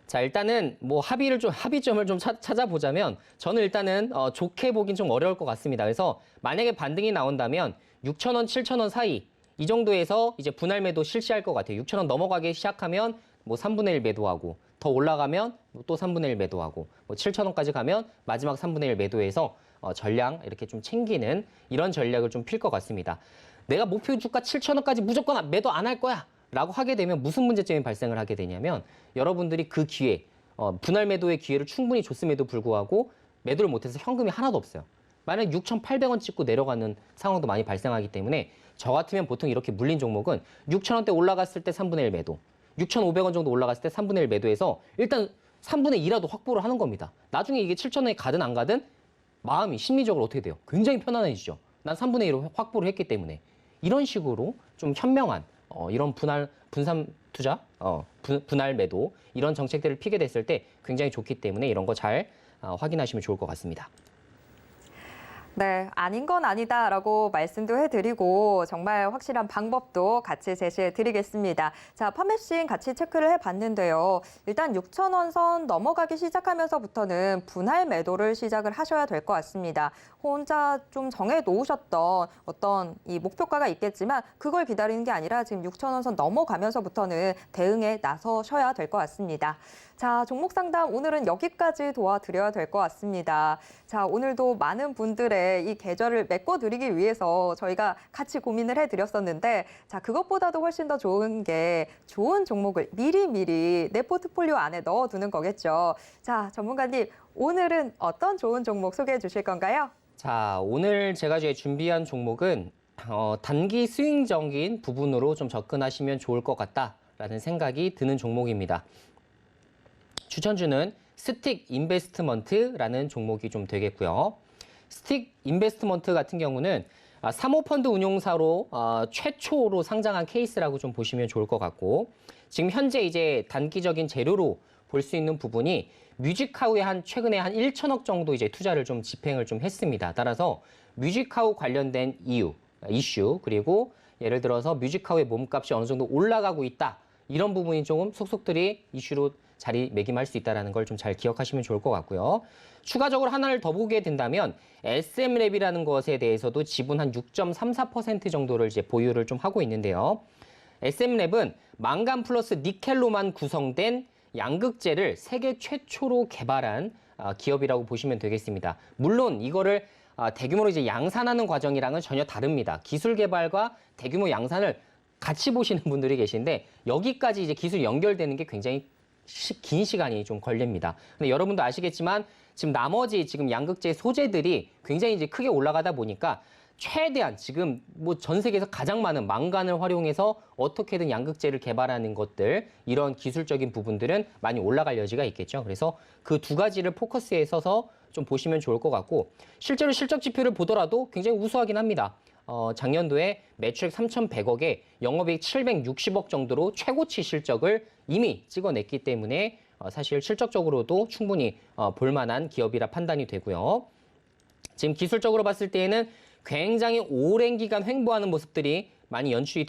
Speaker 3: 자, 일단은 뭐 합의점을 좀 찾아보자면 저는 일단은 좋게 보긴 좀 어려울 것 같습니다. 그래서 만약에 반등이 나온다면 6,000원, 7,000원 사이 이 정도에서 이제 분할 매도 실시할 것 같아요. 6,000원 넘어가기 시작하면 뭐 3분의 1 매도하고 더 올라가면 또 3분의 1 매도하고 뭐 7,000원까지 가면 마지막 3분의 1 매도해서 전량 이렇게 좀 챙기는 이런 전략을 좀 필 것 같습니다. 내가 목표 주가 7,000원까지 무조건 매도 안 할 거야 라고 하게 되면 무슨 문제점이 발생을 하게 되냐면 여러분들이 그 기회, 분할 매도의 기회를 충분히 줬음에도 불구하고 매도를 못해서 현금이 하나도 없어요. 만약 6,800원 찍고 내려가는 상황도 많이 발생하기 때문에 저 같으면 보통 이렇게 물린 종목은 6,000원대 올라갔을 때 3분의 1 매도, 6,500원 정도 올라갔을 때 3분의 1 매도해서 일단 3분의 2라도 확보를 하는 겁니다. 나중에 이게 7,000원에 가든 안 가든 마음이 심리적으로 어떻게 돼요? 굉장히 편안해지죠. 난 3분의 1로 확보를 했기 때문에. 이런 식으로 좀 현명한 이런 분산 투자, 분할 매도 이런 정책들을 피게 됐을 때 굉장히 좋기 때문에 이런 거 잘 확인하시면 좋을 것 같습니다.
Speaker 2: 네, 아닌 건 아니다라고 말씀도 해드리고 정말 확실한 방법도 같이 제시해드리겠습니다. 자, 판매 시인 같이 체크를 해봤는데요. 일단 6,000원 선 넘어가기 시작하면서부터는 분할 매도를 시작을 하셔야 될 것 같습니다. 혼자 좀 정해놓으셨던 어떤 이 목표가가 있겠지만 그걸 기다리는 게 아니라 지금 6,000원 선 넘어가면서부터는 대응에 나서셔야 될 것 같습니다. 자, 종목 상담 오늘은 여기까지 도와드려야 될 것 같습니다. 자, 오늘도 많은 분들의 이 계좌를 메꿔드리기 위해서 저희가 같이 고민을 해드렸었는데 자, 그것보다도 훨씬 더 좋은 게 좋은 종목을 미리미리 내 포트폴리오 안에 넣어두는 거겠죠. 자, 전문가님, 오늘은 어떤 좋은 종목 소개해 주실 건가요?
Speaker 3: 자, 오늘 제가 준비한 종목은 단기 스윙적인 부분으로 좀 접근하시면 좋을 것 같다라는 생각이 드는 종목입니다. 추천주는 스틱 인베스트먼트라는 종목이 좀 되겠고요. 스틱 인베스트먼트 같은 경우는 사모펀드 운용사로 최초로 상장한 케이스라고 좀 보시면 좋을 것 같고 지금 현재 이제 단기적인 재료로 볼 수 있는 부분이 뮤직하우에 최근에 한 1천억 정도 이제 투자를 좀 집행을 좀 했습니다. 따라서 뮤직하우 관련된 이슈 그리고 예를 들어서 뮤직하우의 몸값이 어느 정도 올라가고 있다. 이런 부분이 조금 속속들이 이슈로 자리매김할 수 있다는 걸 좀 잘 기억하시면 좋을 것 같고요. 추가적으로 하나를 더 보게 된다면 SM랩이라는 것에 대해서도 지분 한 6.34% 정도를 이제 보유를 좀 하고 있는데요. SM랩은 망간 플러스 니켈로만 구성된 양극재를 세계 최초로 개발한 기업이라고 보시면 되겠습니다. 물론 이거를 대규모로 이제 양산하는 과정이랑은 전혀 다릅니다. 기술 개발과 대규모 양산을 같이 보시는 분들이 계신데 여기까지 이제 기술이 연결되는 게 굉장히 긴 시간이 좀 걸립니다. 근데 여러분도 아시겠지만 지금 나머지 양극재 소재들이 굉장히 이제 크게 올라가다 보니까 최대한 지금 뭐 전 세계에서 가장 많은 망간을 활용해서 어떻게든 양극재를 개발하는 것들 이런 기술적인 부분들은 많이 올라갈 여지가 있겠죠. 그래서 그 두 가지를 포커스에 써서 좀 보시면 좋을 것 같고 실제로 실적 지표를 보더라도 굉장히 우수하긴 합니다. 작년도에 매출액 3,100억에 영업이익 760억 정도로 최고치 실적을 이미 찍어냈기 때문에 사실 실적적으로도 충분히 볼만한 기업이라 판단이 되고요. 지금 기술적으로 봤을 때에는 굉장히 오랜 기간 횡보하는 모습들이 많이 연출이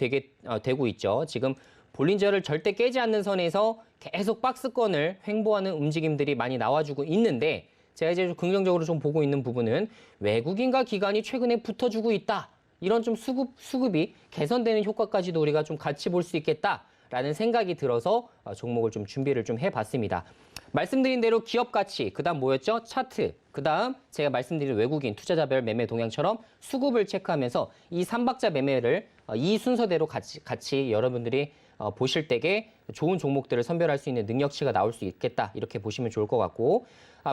Speaker 3: 되고 있죠. 지금 볼린저를 절대 깨지 않는 선에서 계속 박스권을 횡보하는 움직임들이 많이 나와주고 있는데 제가 이제 좀 긍정적으로 좀 보고 있는 부분은 외국인과 기관이 최근에 붙어주고 있다. 이런 좀 수급이 개선되는 효과까지도 우리가 좀 같이 볼 수 있겠다라는 생각이 들어서 종목을 좀 준비를 좀 해봤습니다. 말씀드린 대로 기업 가치, 그다음 뭐였죠? 차트, 그다음 제가 말씀드린 외국인 투자자별 매매 동향처럼 수급을 체크하면서 이 3박자 매매를 이 순서대로 같이 여러분들이 보실 때에 좋은 종목들을 선별할 수 있는 능력치가 나올 수 있겠다. 이렇게 보시면 좋을 것 같고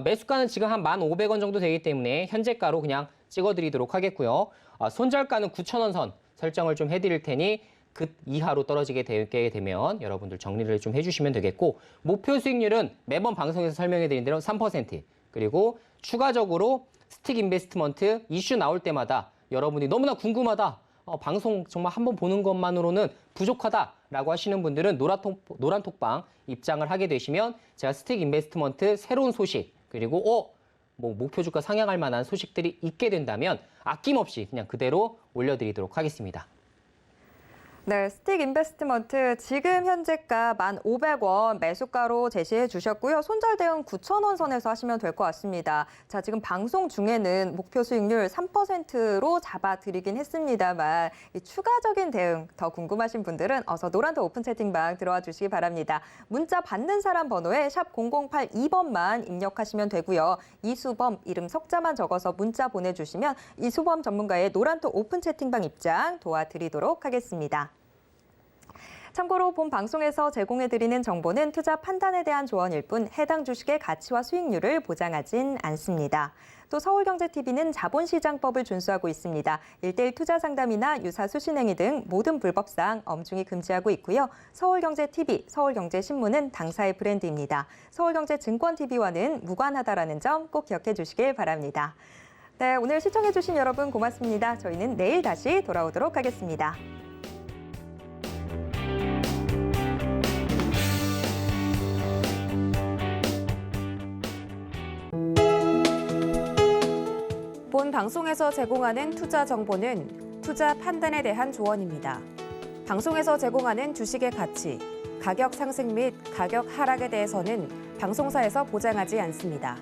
Speaker 3: 매수가는 지금 한 1,500원 정도 되기 때문에 현재가로 그냥 찍어드리도록 하겠고요. 손절가는 9,000원 선 설정을 좀 해드릴 테니 그 이하로 떨어지게 되게 되면 여러분들 정리를 좀 해주시면 되겠고, 목표 수익률은 매번 방송에서 설명해 드린 대로 3%, 그리고 추가적으로 스틱 인베스트먼트 이슈 나올 때마다 여러분이 너무나 궁금하다, 방송 정말 한번 보는 것만으로는 부족하다라고 하시는 분들은 노란톡방 입장을 하게 되시면 제가 스틱 인베스트먼트 새로운 소식, 그리고 목표 주가 상향할 만한 소식들이 있게 된다면 아낌없이 그냥 그대로 올려드리도록 하겠습니다.
Speaker 2: 네, 스틱 인베스트먼트 지금 현재가 1,500원 매수가로 제시해 주셨고요. 손절 대응 9,000원 선에서 하시면 될 것 같습니다. 자, 지금 방송 중에는 목표 수익률 3%로 잡아드리긴 했습니다만 이 추가적인 대응 더 궁금하신 분들은 어서 노란톡 오픈 채팅방 들어와 주시기 바랍니다. 문자 받는 사람 번호에 샵 0082번만 입력하시면 되고요. 이수범 이름 석자만 적어서 문자 보내주시면 이수범 전문가의 노란톡 오픈 채팅방 입장 도와드리도록 하겠습니다. 참고로 본 방송에서 제공해드리는 정보는 투자 판단에 대한 조언일 뿐 해당 주식의 가치와 수익률을 보장하진 않습니다. 또 서울경제TV는 자본시장법을 준수하고 있습니다. 1:1 투자 상담이나 유사 수신행위 등 모든 불법사항 엄중히 금지하고 있고요. 서울경제TV, 서울경제신문은 당사의 브랜드입니다. 서울경제증권TV와는 무관하다라는 점 꼭 기억해 주시길 바랍니다. 네, 오늘 시청해주신 여러분 고맙습니다. 저희는 내일 다시 돌아오도록 하겠습니다.
Speaker 1: 본 방송에서 제공하는 투자 정보는 투자 판단에 대한 조언입니다. 방송에서 제공하는 주식의 가치, 가격 상승 및 가격 하락에 대해서는 방송사에서 보장하지 않습니다.